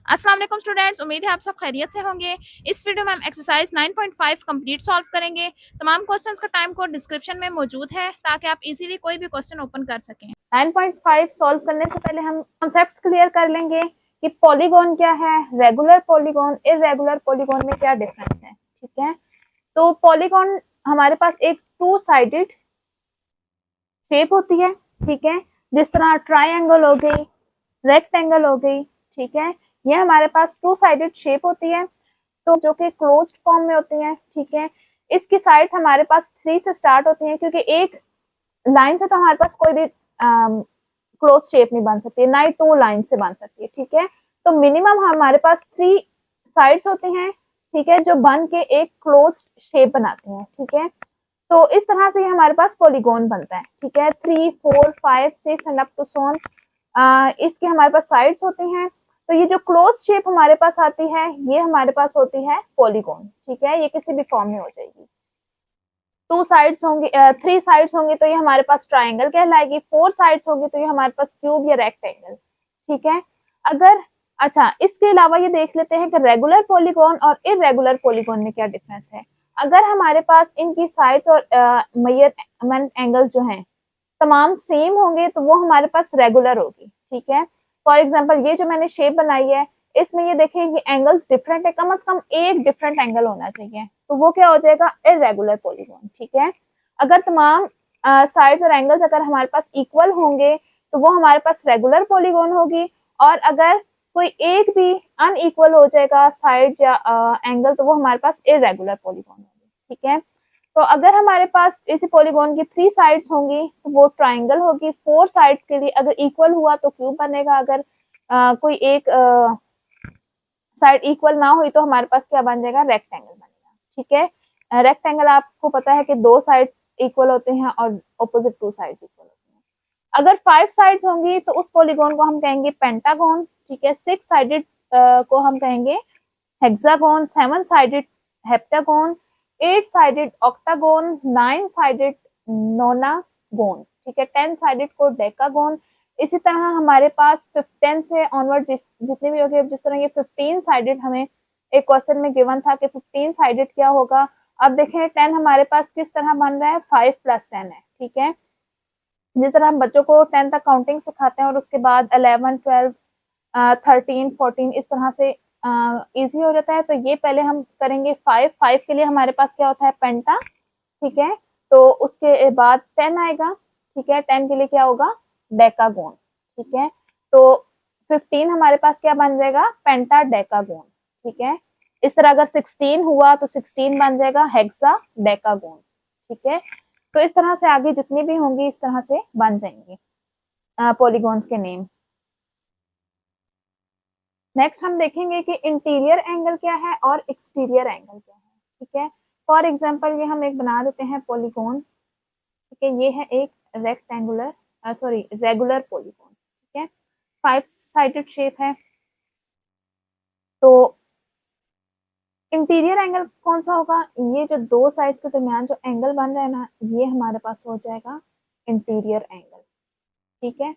अस्सलाम वालेकुम स्टूडेंट्स, उम्मीद है आप सब खैरियत से होंगे। इस वीडियो में हम एक्सरसाइज 9.5 कंप्लीट सॉल्व करेंगे। तमाम क्वेश्चंस का टाइम कोड डिस्क्रिप्शन में मौजूद है ताकि आप इजीली कोई भी क्वेश्चन ओपन कर सकें। 9.5 सॉल्व करने से पहले हम कॉन्सेप्ट्स क्लियर कर लेंगे कि पॉलीगॉन क्या है, रेगुलर पॉलीगॉन, इर्रेगुलर पॉलीगॉन में क्या डिफरेंस है। ठीक है, तो पॉलीगॉन हमारे पास एक टू साइडेड शेप होती है। ठीक है, जिस तरह ट्राइंगल हो गई, रेक्टेंगल हो गई। ठीक है, ये हमारे पास टू साइडेड शेप होती है, तो जो कि क्लोज्ड फॉर्म में होती है। ठीक है, इसकी साइड्स हमारे पास 3 से स्टार्ट होती हैं, क्योंकि एक लाइन से तो हमारे पास कोई भी क्लोज शेप नहीं बन सकती, ना ही 2 लाइन से बन सकती है। ठीक है, तो मिनिमम हमारे पास 3 साइड्स होती हैं। ठीक है, जो बन के एक क्लोज शेप बनाती हैं। ठीक है, तो इस तरह से हमारे पास पॉलीगॉन बनता है। ठीक है, 3, 4, 5, 6 and up to so on इसके हमारे पास साइड्स होती हैं। तो ये जो क्लोज शेप हमारे पास आती है, ये हमारे पास होती है पॉलीगॉन। ठीक है, ये किसी भी फॉर्म में हो जाएगी। 2 साइड्स होंगी, 3 साइड्स होंगी तो ये हमारे पास ट्राइंगल कहलाएगी। 4 साइड्स होंगी तो ये हमारे पास क्यूब या रेक्टेंगल। ठीक है, अगर अच्छा, इसके अलावा ये देख लेते हैं कि रेगुलर पॉलीगॉन और इर्रेगुलर पॉलीगॉन में क्या डिफरेंस है। अगर हमारे पास इनकी साइड्स और मेजरमेंट एंगल जो हैं तमाम सेम होंगे तो वो हमारे पास रेगुलर होगी। ठीक है, फॉर एग्जांपल ये जो मैंने शेप बनाई है, इसमें ये देखें ये एंगल्स डिफरेंट है, कम से कम एक डिफरेंट एंगल होना चाहिए, तो वो क्या हो जाएगा, इर्रेगुलर पॉलीगॉन। ठीक है, अगर तमाम साइड्स और एंगल्स अगर हमारे पास इक्वल होंगे तो वो हमारे पास रेगुलर पॉलीगॉन होगी, और अगर कोई एक भी अनइक्वल हो जाएगा साइड या एंगल तो वो हमारे पास इर्रेगुलर पॉलीगॉन होगी। ठीक है, तो अगर हमारे पास इसी पॉलीगॉन की 3 साइड्स होंगी तो वो ट्राइंगल होगी। 4 साइड्स के लिए अगर इक्वल हुआ तो क्यूब बनेगा, अगर कोई एक साइड इक्वल ना हुई तो हमारे पास क्या बन जाएगा, रेक्टेंगल बनेगा। ठीक है, रेक्टेंगल आपको पता है कि 2 साइड इक्वल होते हैं और ऑपोजिट 2 साइड इक्वल होते हैं। अगर 5 साइड्स होंगी तो उस पॉलीगॉन को हम कहेंगे पेंटागॉन। ठीक है, 6 साइडेड को हम कहेंगे hexagon, 7 sided heptagon, 8 sided octagon, 9 sided nonagon. ठीक है, 10 साइडेड को डेकागोन। इसी तरह हमारे पास 10 से ऑनवर्ड जितने भी हो गए, जिस तरह ये 15 साइडेड हमें एक क्वेश्चन में गिवन था कि 15 साइडेड क्या होगा। अब देखें 10 हमारे पास किस तरह बन रहा है, 5 + 10 है। ठीक है, जिस तरह हम बच्चों को 10 तक काउंटिंग सिखाते हैं और उसके बाद 11, 12, 13, 14 इस तरह से इजी हो जाता है, तो ये पहले हम करेंगे 5 के लिए हमारे पास क्या होता है, पेंटा। ठीक है, तो उसके बाद 10 आएगा। ठीक है, 10 के लिए क्या होगा, डेकागोन। ठीक है, तो 15 हमारे पास क्या बन जाएगा, पेंटा डेकागोन। ठीक है, इस तरह अगर 16 हुआ तो 16 बन जाएगा हेक्सा डेकागोन। ठीक है, तो इस तरह से आगे जितनी भी होंगी इस तरह से बन जाएंगे पॉलीगॉन्स के नेम। नेक्स्ट हम देखेंगे कि इंटीरियर एंगल क्या है और एक्सटीरियर एंगल क्या है। ठीक है, फॉर एग्जांपल ये हम एक बना देते हैं पॉलीगॉन। ठीक है, ये है एक रेक्टेंगुलर रेगुलर पॉलीगॉन। ठीक है, 5 साइडेड शेप है, तो इंटीरियर एंगल कौन सा होगा, ये जो 2 साइड्स के दरमियान जो एंगल बन रहा है ना, ये हमारे पास हो जाएगा इंटीरियर एंगल। ठीक है,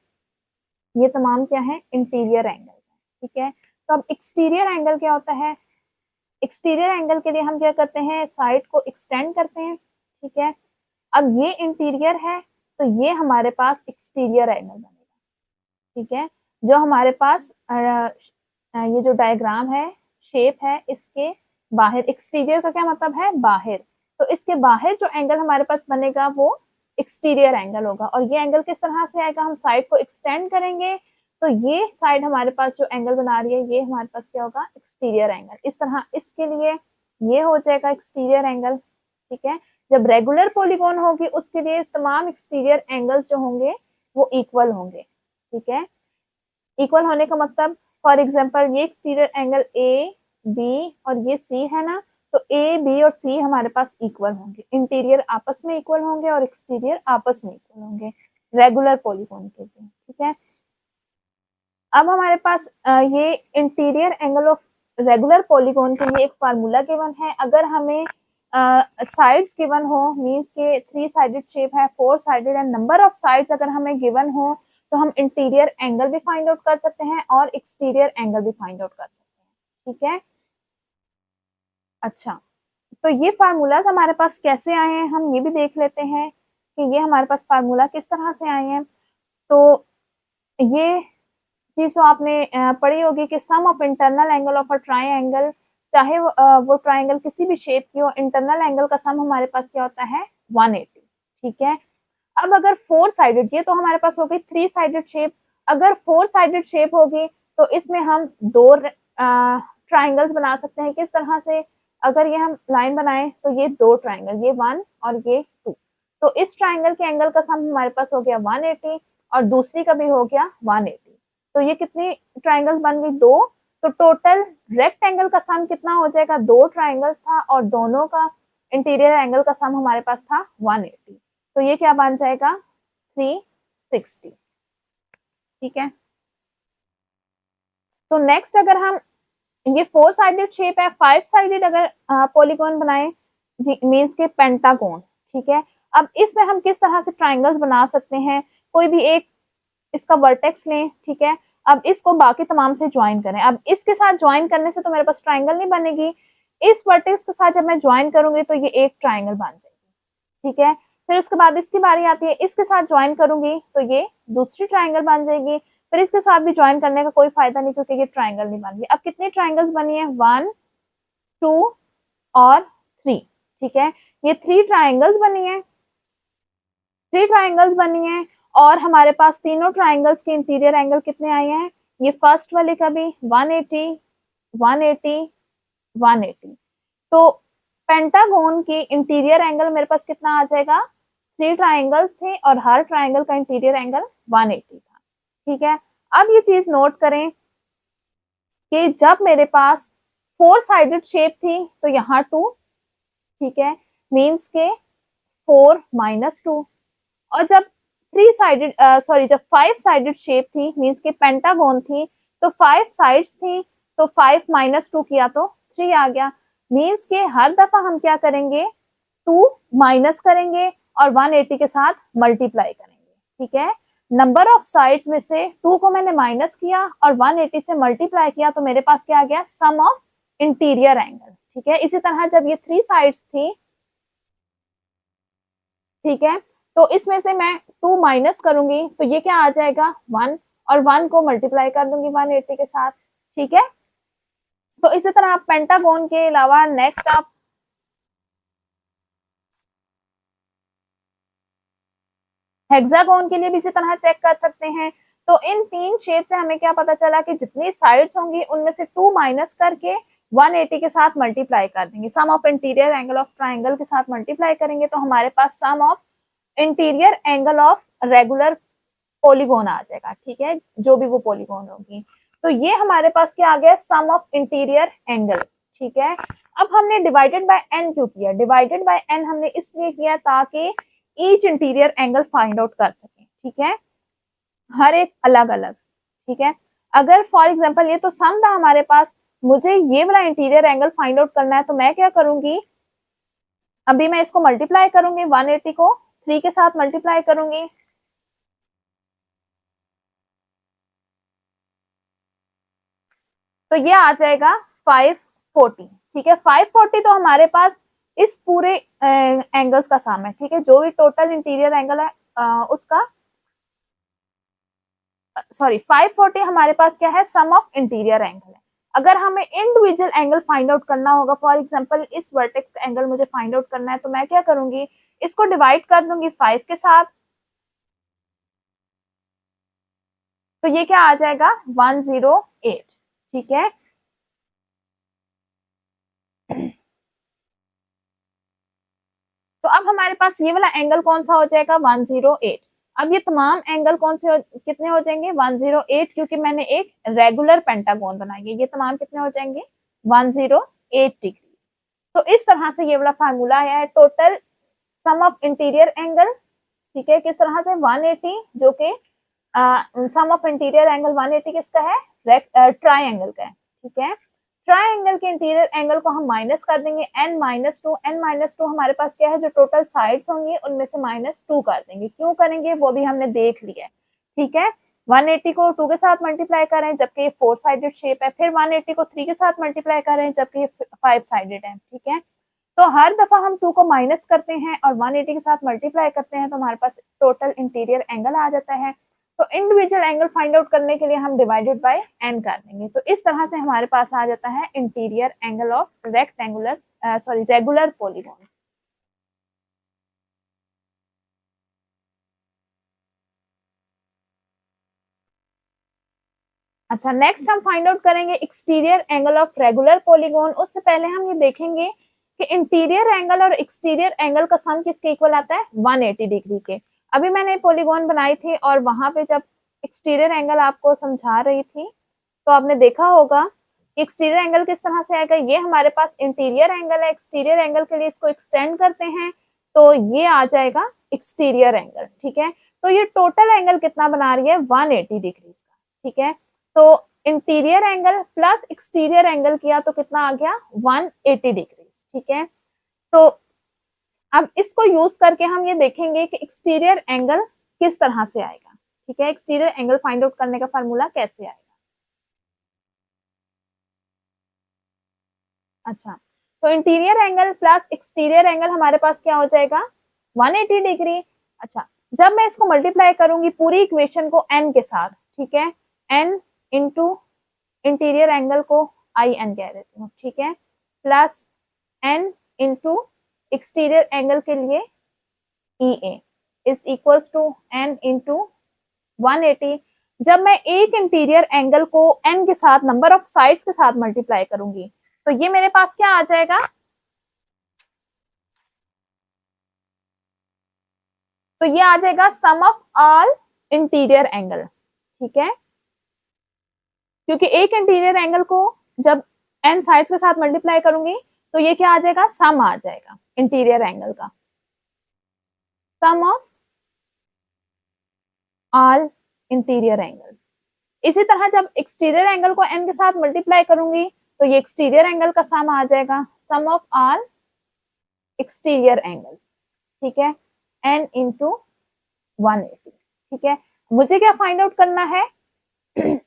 ये तमाम क्या है, इंटीरियर एंगल्स है। ठीक है, तो अब एक्सटीरियर एंगल क्या होता है, एक्सटीरियर एंगल के लिए हम क्या करते हैं, साइड को एक्सटेंड करते हैं। ठीक है, अब ये इंटीरियर है तो ये हमारे पास एक्सटीरियर एंगल बनेगा। ठीक है, जो हमारे पास ये जो डायग्राम है, शेप है, इसके बाहर, एक्सटीरियर का क्या मतलब है, बाहर, तो इसके बाहर जो एंगल हमारे पास बनेगा वो एक्सटीरियर एंगल होगा। और ये एंगल किस तरह से आएगा, हम साइड को एक्सटेंड करेंगे तो ये साइड हमारे पास जो एंगल बना रही है ये हमारे पास क्या होगा, एक्सटीरियर एंगल। इस तरह इसके लिए ये हो जाएगा एक्सटीरियर एंगल। ठीक है, जब रेगुलर पॉलीगॉन होगी उसके लिए तमाम एक्सटीरियर एंगल्स जो होंगे वो इक्वल होंगे। ठीक है, इक्वल होने का मतलब, फॉर एग्जांपल ये एक्सटीरियर एंगल ए बी और ये सी है ना, तो ए बी और सी हमारे पास इक्वल होंगे, इंटीरियर आपस में इक्वल होंगे और एक्सटीरियर आपस में इक्वल होंगे रेगुलर पॉलीगॉन के लिए। ठीक है, अब हमारे पास ये interior angle of regular polygon के लिए एक फार्मूला गिवन है। अगर हमें साइड्स गिवन हो, मींस के 3 साइडेड शेप है, 4 sided and number of sides अगर हमें गिवन हो, तो हम इंटीरियर एंगल भी फाइंड आउट कर सकते हैं और एक्सटीरियर एंगल भी फाइंड आउट कर सकते हैं। ठीक है, अच्छा, तो ये फार्मूलाज हमारे पास कैसे आए हैं हम ये भी देख लेते हैं कि ये हमारे पास फार्मूला किस तरह से आए हैं। तो ये चीज तो आपने पढ़ी होगी कि sum of internal angle of a triangle, चाहे वो ट्राइंगल किसी भी शेप की हो, इंटरनल एंगल का सम हमारे पास क्या होता है 180। ठीक है, अब अगर 4 साइडेड, ये तो हमारे पास हो गई 3 साइडेड शेप, अगर 4 साइडेड शेप होगी तो इसमें हम दो ट्राइंगल्स बना सकते हैं। किस तरह से, अगर ये हम लाइन बनाएं तो ये दो ट्राइंगल, ये 1 और ये 2, तो इस ट्राइंगल के एंगल का सम हमारे पास हो गया 180 और दूसरी का भी हो गया 180। तो ये कितनी ट्राइंगल्स बन गई, दो। तो टोटल रेक्टेंगल का सम कितना हो जाएगा, दो ट्राइंगल्स था और दोनों का इंटीरियर एंगल का सम हमारे पास था 180, तो ये क्या बन जाएगा 360। ठीक है, तो नेक्स्ट अगर हम ये 4 साइडेड शेप है, 5 साइडेड अगर पॉलीगॉन बनाए मीन्स के पेंटागोन। ठीक है, अब इसमें हम किस तरह से ट्राइंगल्स बना सकते हैं, कोई भी एक इसका वर्टेक्स लें। ठीक है, अब इसको बाकी तमाम से ज्वाइन करें। अब इसके साथ ज्वाइन करने से तो मेरे पास ट्राइंगल नहीं बनेगी, इस वर्टेक्स के साथ जब मैं ज्वाइन करूंगी तो ये एक ट्राइंगल बन जाएगी। ठीक है, फिर उसके बाद इसकी बारी आती है, इसके साथ ज्वाइन करूंगी तो ये दूसरी ट्राइंगल बन जाएगी, फिर इसके साथ भी ज्वाइन करने का कोई फायदा नहीं क्योंकि ये ट्राइंगल नहीं बन रही। अब कितनी ट्राइंगल्स बनी है 1 2 और 3। ठीक है, ये 3 ट्राइंगल्स बनी है, 3 ट्राइंगल्स बनी है और हमारे पास तीनों ट्राइंगल्स के इंटीरियर एंगल कितने आए हैं, ये फर्स्ट वाले का भी 180 180 180। तो पेंटागोन की इंटीरियर एंगल मेरे पास कितना आ जाएगा, 3 ट्राइंगल्स थे और हर ट्राइंगल का इंटीरियर एंगल 180 था। ठीक है, अब ये चीज नोट करें कि जब मेरे पास 4 साइडेड शेप थी तो यहाँ 2, ठीक है, मीन्स के 4 - 2, और जब 3 साइडेड जब 5 साइडेड शेप थी मीन्स के पेंटागोन थी तो 5 साइड्स थी, तो 5 - 2 किया तो 3 आ गया, मीन्स के हर दफा हम क्या करेंगे 2 माइनस करेंगे और 180 के साथ मल्टीप्लाई करेंगे। ठीक है, नंबर ऑफ साइड्स में से 2 को मैंने माइनस किया और 180 से मल्टीप्लाई किया तो मेरे पास क्या आ गया, सम ऑफ इंटीरियर एंगल। ठीक है, इसी तरह जब ये 3 साइड्स थी, ठीक है, तो इसमें से मैं 2 माइनस करूंगी तो ये क्या आ जाएगा 1 और 1 को मल्टीप्लाई कर दूंगी 180 के साथ। ठीक है, तो इसी तरह आप पेंटागोन के अलावा नेक्स्ट आप हेक्सागोन के लिए भी इसी तरह चेक कर सकते हैं। तो इन 3 शेप से हमें क्या पता चला कि जितनी साइड्स होंगी उनमें से 2 माइनस करके 180 के साथ मल्टीप्लाई कर देंगे, sum of interior angle of triangle के साथ मल्टीप्लाई करेंगे तो हमारे पास sum of interior angle of regular polygon आ जाएगा। ठीक है, जो भी वो पॉलीगोन होगी, तो ये हमारे पास क्या आ गया, सम ऑफ इंटीरियर एंगल। ठीक है, अब हमने डिवाइडेड बाय एन क्यों किया, डिवाइडेड बाय एन हमने इसलिए किया ताकि each interior angle find out कर सकें। ठीक है, हर एक अलग अलग। ठीक है, अगर फॉर एग्जांपल ये तो सम था हमारे पास, मुझे ये वाला इंटीरियर एंगल फाइंड आउट करना है तो मैं क्या करूंगी, अभी मैं इसको मल्टीप्लाई करूंगी, 180 को 3 के साथ मल्टीप्लाई करूंगी, तो ये आ जाएगा 540। ठीक है, 540 तो हमारे पास इस पूरे एंगल्स का सम है। ठीक है, जो भी टोटल इंटीरियर एंगल है उसका, सॉरी 540 हमारे पास क्या है, सम ऑफ इंटीरियर एंगल है। अगर हमें इंडिविजुअल एंगल फाइंड आउट करना होगा, फॉर एग्जांपल इस वर्टेक्स का एंगल मुझे फाइंड आउट करना है तो मैं क्या करूंगी, इसको डिवाइड कर दूंगी 5 के साथ, तो ये क्या आ जाएगा 108। ठीक है, तो अब हमारे पास ये वाला एंगल कौन सा हो जाएगा 108। अब ये तमाम एंगल कौन से कितने हो जाएंगे 108, क्योंकि मैंने एक रेगुलर पेंटागोन बनाई है, ये तमाम कितने हो जाएंगे 108 डिग्री। तो इस तरह से ये वाला फार्मूला है total sum of interior angle. ठीक है, किस तरह से 180 जो कि सम ऑफ इंटीरियर एंगल 180 किसका है, ट्राइंगल का है। ठीक है, ट्राइंगल के इंटीरियर एंगल को हम माइनस कर देंगे n - 2 हमारे पास क्या है, जो टोटल साइड्स होंगी उनमें से -2 कर देंगे। क्यों करेंगे वो भी हमने देख लिया है। ठीक है। 180 को 2 के साथ मल्टीप्लाई करें जबकि ये 4 साइडेड शेप है, फिर 180 को 3 के साथ मल्टीप्लाई करें जबकि ये 5 साइडेड है। ठीक है, तो हर दफा हम 2 को माइनस करते हैं और 180 के साथ मल्टीप्लाई करते हैं तो हमारे पास टोटल इंटीरियर एंगल आ जाता है। तो इंडिविजुअल एंगल फाइंड आउट करने के लिए हम डिवाइडेड बाय n कर देंगे। तो इस तरह से हमारे पास आ जाता है interior angle of regular polygon. अच्छा, नेक्स्ट हम फाइंड आउट करेंगे exterior angle of regular polygon. उससे पहले हम ये देखेंगे कि इंटीरियर एंगल और एक्सटीरियर एंगल का सम किसके इक्वल आता है, 180 डिग्री के। अभी मैंने पॉलीगॉन बनाई थी और वहां पे जब एक्सटीरियर एंगल आपको समझा रही थी तो आपने देखा होगा कि एक्सटीरियर एंगल किस तरह से आएगा। ये हमारे पास इंटीरियर एंगल है, एक्सटीरियर एंगल के लिए इसको एक्सटेंड करते हैं तो ये आ जाएगा एक्सटीरियर एंगल। ठीक है, तो ये टोटल एंगल कितना बना रही है, 180 डिग्री का। ठीक है, तो interior angle plus exterior angle किया तो कितना आ गया, 180 डिग्री। ठीक है, तो अब इसको यूज करके हम ये देखेंगे कि एक्सटीरियर एंगल किस तरह से आएगा। ठीक है, एक्सटीरियर एंगल फाइंड आउट करने का फार्मूला कैसे आएगा। अच्छा, तो interior angle plus exterior angle हमारे पास क्या हो जाएगा, 180 डिग्री। अच्छा, जब मैं इसको मल्टीप्लाई करूंगी पूरी इक्वेशन को n के साथ, ठीक है, n इंटू इंटीरियर एंगल को आई एन कह देती हूँ। ठीक है, plus n into exterior angle के लिए E A is equals to n into 180। जब मैं एक इंटीरियर एंगल को n के साथ नंबर ऑफ साइड्स के साथ मल्टीप्लाई करूंगी तो ये मेरे पास क्या आ जाएगा, तो ये आ जाएगा सम ऑफ ऑल इंटीरियर एंगल। ठीक है, क्योंकि एक इंटीरियर एंगल को जब n साइड्स के साथ मल्टीप्लाई करूंगी तो ये क्या आ जाएगा, सम आ जाएगा इंटीरियर एंगल का, सम ऑफ ऑल इंटीरियर एंगल्स। इसी तरह जब एक्सटीरियर एंगल को n के साथ मल्टीप्लाई करूंगी तो ये एक्सटीरियर एंगल का सम आ जाएगा, सम ऑफ ऑल एक्सटीरियर एंगल्स। ठीक है, n इंटू 180। ठीक है, मुझे क्या फाइंड आउट करना है,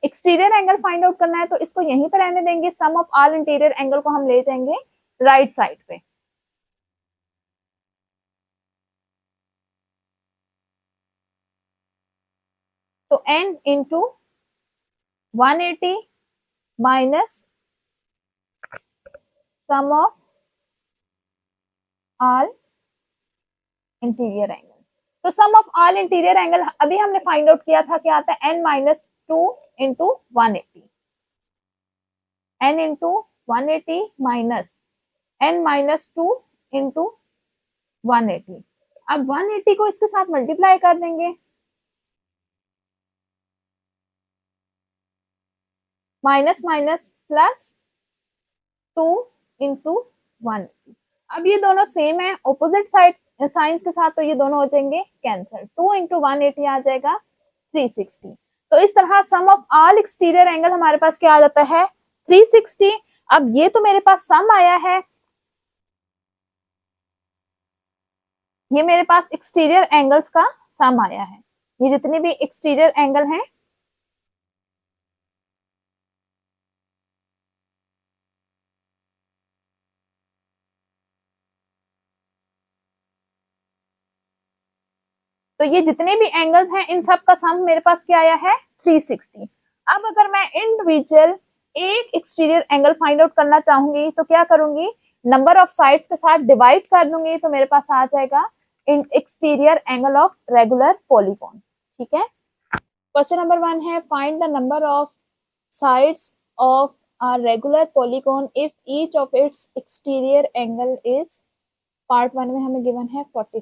एक्सटीरियर एंगल फाइंड आउट करना है तो इसको यहीं पर रहने देंगे, sum of all interior angle को हम ले जाएंगे राइट साइड पे। तो n into 180 minus sum of all interior angle. तो sum of all interior angle अभी हमने फाइंड आउट किया था, क्या आता है, n minus 2 into 180, n into 180 minus n minus 2 into 180। अब 180 को इसके साथ मल्टीप्लाई कर देंगे, माइनस माइनस प्लस 2 इंटू 180। अब ये दोनों सेम है ऑपोजिट साइड साइंस के साथ तो ये दोनों हो जाएंगे कैंसिल, 2 इंटू 180 आ जाएगा 360। तो इस तरह सम ऑफ ऑल एक्सटीरियर एंगल हमारे पास क्या आ जाता है, 360। अब ये तो मेरे पास सम आया है, ये मेरे पास एक्सटीरियर एंगल्स का सम आया है, ये जितने भी एक्सटीरियर एंगल हैं तो ये जितने भी एंगल्स हैं इन सब का सम मेरे पास क्या आया है, 360। अब अगर मैं इंडिविजुअल एक एक्सटीरियर एंगल फाइंड आउट करना चाहूंगी तो क्या करूंगी, नंबर ऑफ साइड्स के साथ डिवाइड कर दूंगी तो मेरे पास आ जाएगा exterior angle of regular polygon. ठीक है, क्वेश्चन नंबर 1 है find the number of sides of a regular polygon if each of its exterior angle is, part 1 में हमें गिवन है 45।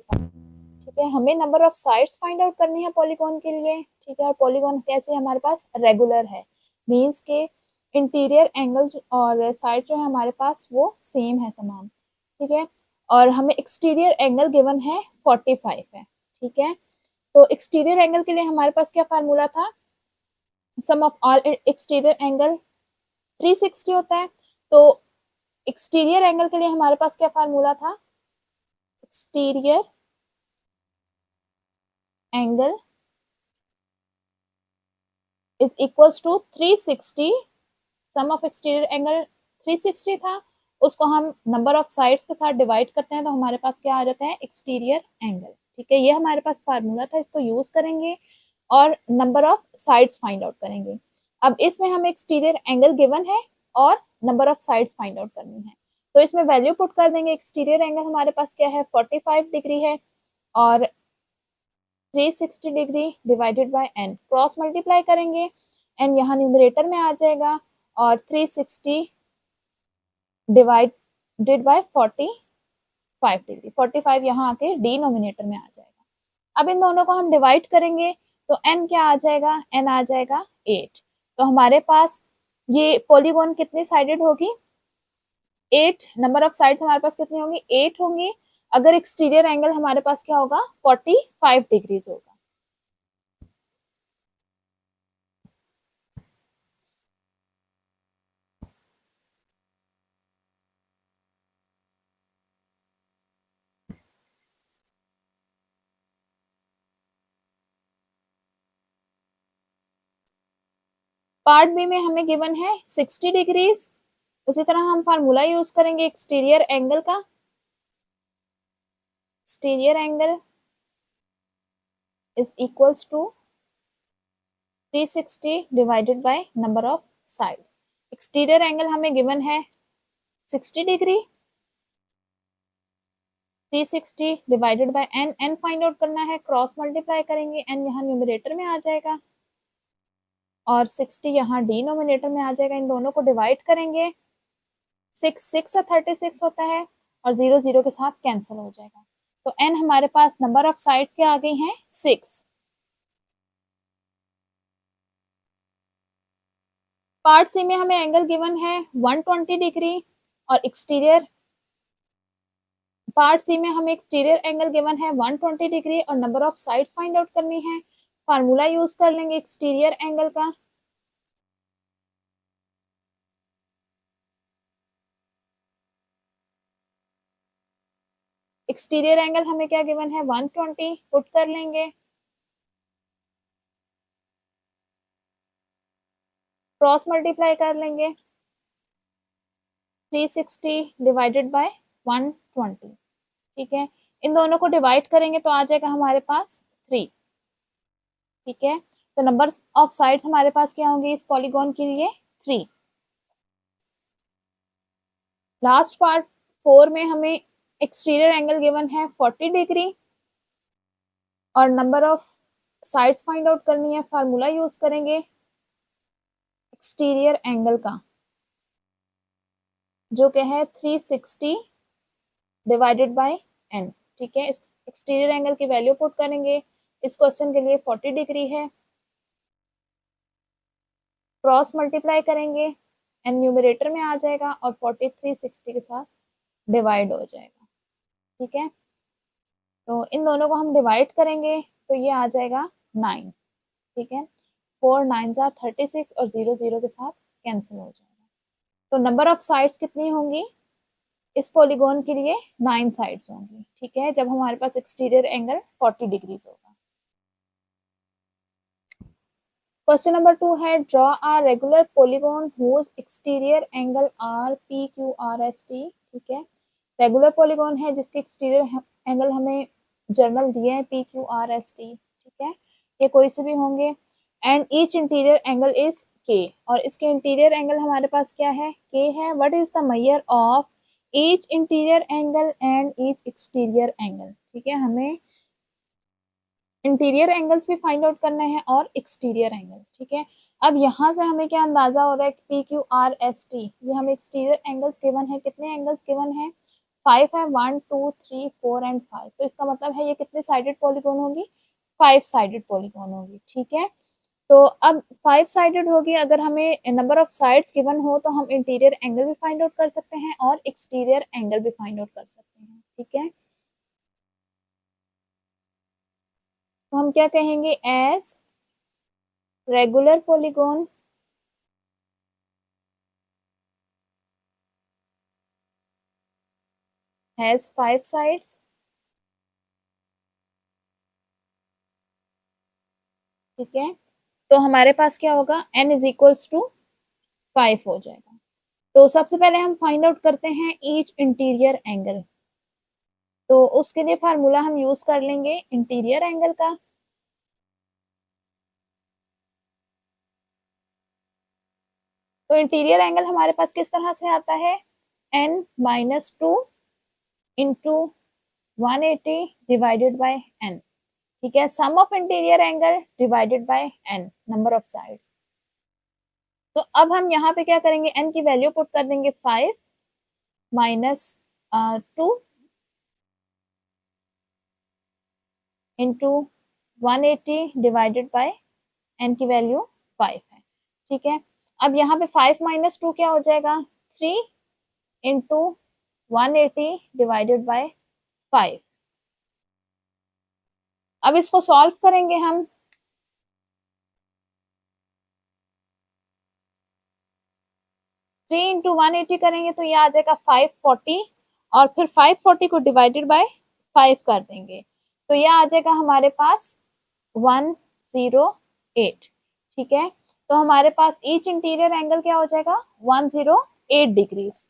ठीक है, हमें number of sides find out करनी है पॉलीगॉन के लिए। ठीक है, और पॉलीगॉन कैसे हमारे पास रेगुलर है, मींस के इंटीरियर एंगल्स और साइड जो है हमारे पास वो सेम है तमाम। ठीक है, और हमें एक्सटीरियर एंगल गिवन है 45 है। ठीक है, तो एक्सटीरियर एंगल के लिए हमारे पास क्या फार्मूला था, sum of all exterior angle 360 होता है। तो एक्सटीरियर एंगल के लिए हमारे पास क्या फार्मूला था, exterior angle is equals to 360, sum of exterior angle 360 था, उसको हम नंबर ऑफ साइड्स के साथ डिवाइड करते हैं तो हमारे पास क्या आ जाता है, एक्सटीरियर एंगल। ठीक है, ये हमारे पास फार्मूला था, इसको यूज करेंगे और number of sides find out करेंगे। अब इसमें हमें एक्सटीरियर एंगल गिवन है और number of sides find out करनी है, तो इसमें वैल्यू पुट कर देंगे। एक्सटीरियर एंगल हमारे पास क्या है, 45 डिग्री है और 360 degree divided by n, cross multiply करेंगे, n यहाँ न्यूमरेटर में आ जाएगा और 360 डिवाइडेड बाय 45 डिग्री, 45 यहाँ आके डिनोमिनेटर में आ जाएगा। अब इन दोनों को हम डिवाइड करेंगे तो n क्या आ जाएगा, n आ जाएगा 8। तो हमारे पास ये पॉलीगॉन कितनी साइडेड होगी, 8। नंबर ऑफ साइड्स हमारे पास कितनी होंगी, 8 होंगी। अगर एक्सटीरियर एंगल हमारे पास क्या होगा, 45 डिग्रीज होगा। पार्ट बी में हमें गिवन है 60 डिग्रीज। उसी तरह हम फार्मूला यूज करेंगे एक्सटीरियर एंगल का। Exterior angle is equals to 360 divided by number of sides. Exterior angle हमें गिवन है 60 degree, 360 divided by n, n find out करना है, क्रॉस मल्टीप्लाई करेंगे, n यहाँ न्यूमरेटर में आ जाएगा और 60 यहाँ डिनोमिनेटर में आ जाएगा। इन दोनों को डिवाइड करेंगे, 6 से 36 होता है और 0 0 के साथ कैंसिल हो जाएगा। तो n हमारे पास नंबर ऑफ साइड्स क्या आ गई हैं, 6। पार्ट सी में हमें एंगल गिवन है 120 डिग्री और एक्सटीरियर, पार्ट सी में हमें एक्सटीरियर एंगल गिवन है 120 डिग्री और number of sides find out करनी है। फार्मूला यूज कर लेंगे एक्सटीरियर एंगल का। एक्सटीरियर एंगल हमें क्या गिवन है, 120, पुट कर लेंगे, क्रॉस मल्टीप्लाई कर लेंगे, 360 डिवाइडेड बाय 120। ठीक है, इन दोनों को डिवाइड करेंगे तो आ जाएगा हमारे पास 3। ठीक है, तो नंबर ऑफ साइड्स हमारे पास क्या होंगे इस पॉलीगॉन के लिए, 3। लास्ट पार्ट 4 में हमें एक्सटीरियर एंगल गिवन है 40 डिग्री और number of sides find out करनी है। फार्मूला यूज करेंगे एक्सटीरियर एंगल का, जो क्या है 360 डिवाइडेड बाय n। ठीक है, एक्सटीरियर एंगल की वैल्यू पुट करेंगे, इस क्वेश्चन के लिए 40 डिग्री है, क्रॉस मल्टीप्लाई करेंगे, n न्यूमरेटर में आ जाएगा और 43 60 के साथ डिवाइड हो जाएगा। ठीक है, तो इन दोनों को हम डिवाइड करेंगे तो ये आ जाएगा 9। ठीक है, 4 9 जा 36 और 0 0 के साथ कैंसिल हो जाएगा। तो नंबर ऑफ साइड्स कितनी होंगी इस पॉलीगॉन के लिए, 9 साइड्स होंगी। ठीक है, जब हमारे पास एक्सटीरियर एंगल 40 डिग्रीज होगा। क्वेश्चन नंबर 2 है, draw a regular polygon whose exterior angle are P Q R S T. ठीक है, रेगुलर पॉलीगॉन है जिसके एक्सटीरियर एंगल हमें जर्नल दिए हैं P Q R S T. ठीक है, ये कोई से भी होंगे and each interior angle is के, और इसके इंटीरियर एंगल हमारे पास क्या है, के है। What is the measure of each interior angle and each exterior angle. ठीक है, हमें इंटीरियर एंगल्स भी फाइंड आउट करना है और एक्सटीरियर एंगल। ठीक है, अब यहाँ से हमें क्या अंदाजा हो रहा है कि P Q R S T, ये हमें एक्सटीरियर एंगल्स गिवन है, कितने एंगल्स गिवन है, 5 है, 1 2 3 4 एंड 5। तो इसका मतलब है ये कितने साइडेड पॉलीगॉन होगी, 5 साइडेड पॉलीगॉन होगी। ठीक है, तो अब 5 साइडेड होगी, अगर हमें नंबर ऑफ साइड्स गिवन हो तो हम इंटीरियर एंगल भी फाइंड आउट कर सकते हैं और एक्सटीरियर एंगल भी फाइंड आउट कर सकते हैं। ठीक है, तो हम क्या कहेंगे, as regular polygon has 5 sides, ठीक है, तो हमारे पास क्या होगा, n इज इक्वल्स टू 5 हो जाएगा। तो सबसे पहले हम फाइंड आउट करते हैं ईच इंटीरियर एंगल। तो उसके लिए फार्मूला हम यूज कर लेंगे इंटीरियर एंगल का। तो इंटीरियर एंगल हमारे पास किस तरह से आता है, n minus 2 into 180 divided by n। ठीक है, sum of interior angle divided by n, number of sides. तो अब हम यहाँ पे क्या करेंगे, n की वैल्यू पुट कर देंगे 5 minus 2 into 180 divided by n की वैल्यू 5 है। ठीक है, अब यहाँ पे 5 माइनस 2 क्या हो जाएगा, 3 इंटू 180 डिवाइडेड बाय 5। अब इसको सॉल्व करेंगे हम। थ्री इंटू 180 करेंगे तो ये आ जाएगा 540, और फिर 540 को डिवाइडेड बाय 5 कर देंगे तो ये आ जाएगा हमारे पास 108। ठीक है, तो हमारे पास ईच इंटीरियर एंगल क्या हो जाएगा, 108 डिग्रीज।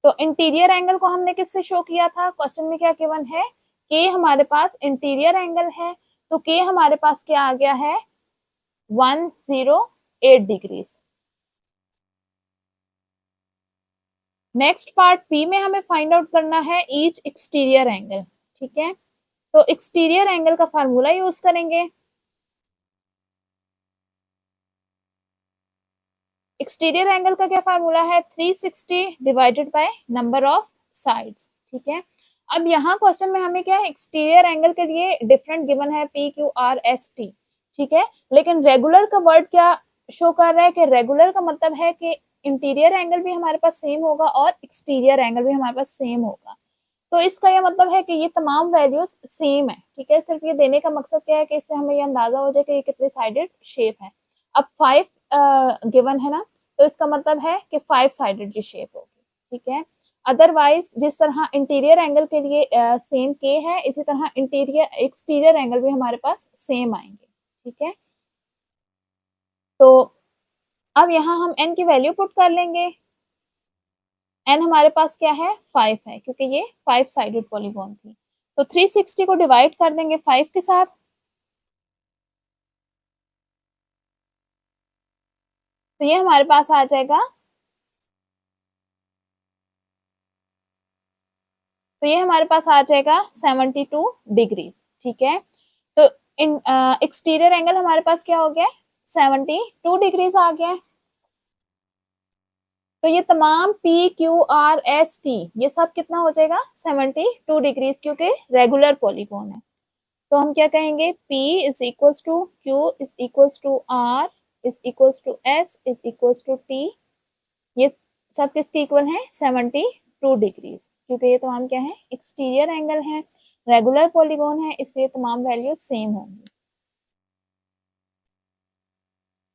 तो इंटीरियर एंगल को हमने किससे शो किया था, क्वेश्चन में क्या गिवन है, के हमारे पास इंटीरियर एंगल है, तो के हमारे पास क्या आ गया है, 108 डिग्रीज। नेक्स्ट पार्ट पी में हमें फाइंड आउट करना है ईच एक्सटीरियर एंगल। ठीक है, तो एक्सटीरियर एंगल का फार्मूला यूज करेंगे। एक्सटीरियर एंगल का क्या फार्मूला है, 360 divided by number of sides. ठीक है, अब यहाँ क्वेश्चन में हमें क्या है, एक्सटीरियर एंगल के लिए डिफरेंट गिवन है P Q R S T. ठीक है, लेकिन रेगुलर का वर्ड क्या शो कर रहा है कि रेगुलर का मतलब है कि इंटीरियर एंगल भी हमारे पास सेम होगा और एक्सटीरियर एंगल भी हमारे पास सेम होगा। तो इसका यह मतलब है कि ये तमाम वैल्यूज सेम है। ठीक है, सिर्फ ये देने का मकसद क्या है कि इससे हमें ये अंदाजा हो जाए कि ये कितने साइडेड शेप है। अब 5 गिवन है ना, तो इसका मतलब है कि 5 साइडेड ये शेप होगी। ठीक है, अदरवाइज जिस तरह इंटीरियर एंगल के लिए सेम के है, इसी तरह इंटीरियर एक्सटीरियर एंगल भी हमारे पास सेम आएंगे। ठीक है, तो अब यहाँ हम n की वैल्यू पुट कर लेंगे। n हमारे पास क्या है, 5 है, क्योंकि ये 5 साइडेड पॉलीगॉन थी। तो 360 को डिवाइड कर देंगे 5 के साथ, तो ये हमारे पास आ जाएगा, तो ये हमारे पास आ जाएगा 72 डिग्रीज। ठीक है, तो इन एक्सटीरियर एंगल हमारे पास क्या हो गया, 72 डिग्रीज आ गया। तो ये तमाम P Q R S T ये सब कितना हो जाएगा, 72 डिग्रीज, क्योंकि रेगुलर पॉलीगॉन है। तो हम क्या कहेंगे, P is equals to Q is equals to R is equals to S is equals to T। ये सब किसके इक्वल है, 72 डिग्रीज, क्योंकि ये तमाम क्या है, एक्सटीरियर एंगल है, रेगुलर पॉलीगॉन है, इसलिए तमाम वैल्यूज सेम होंगी।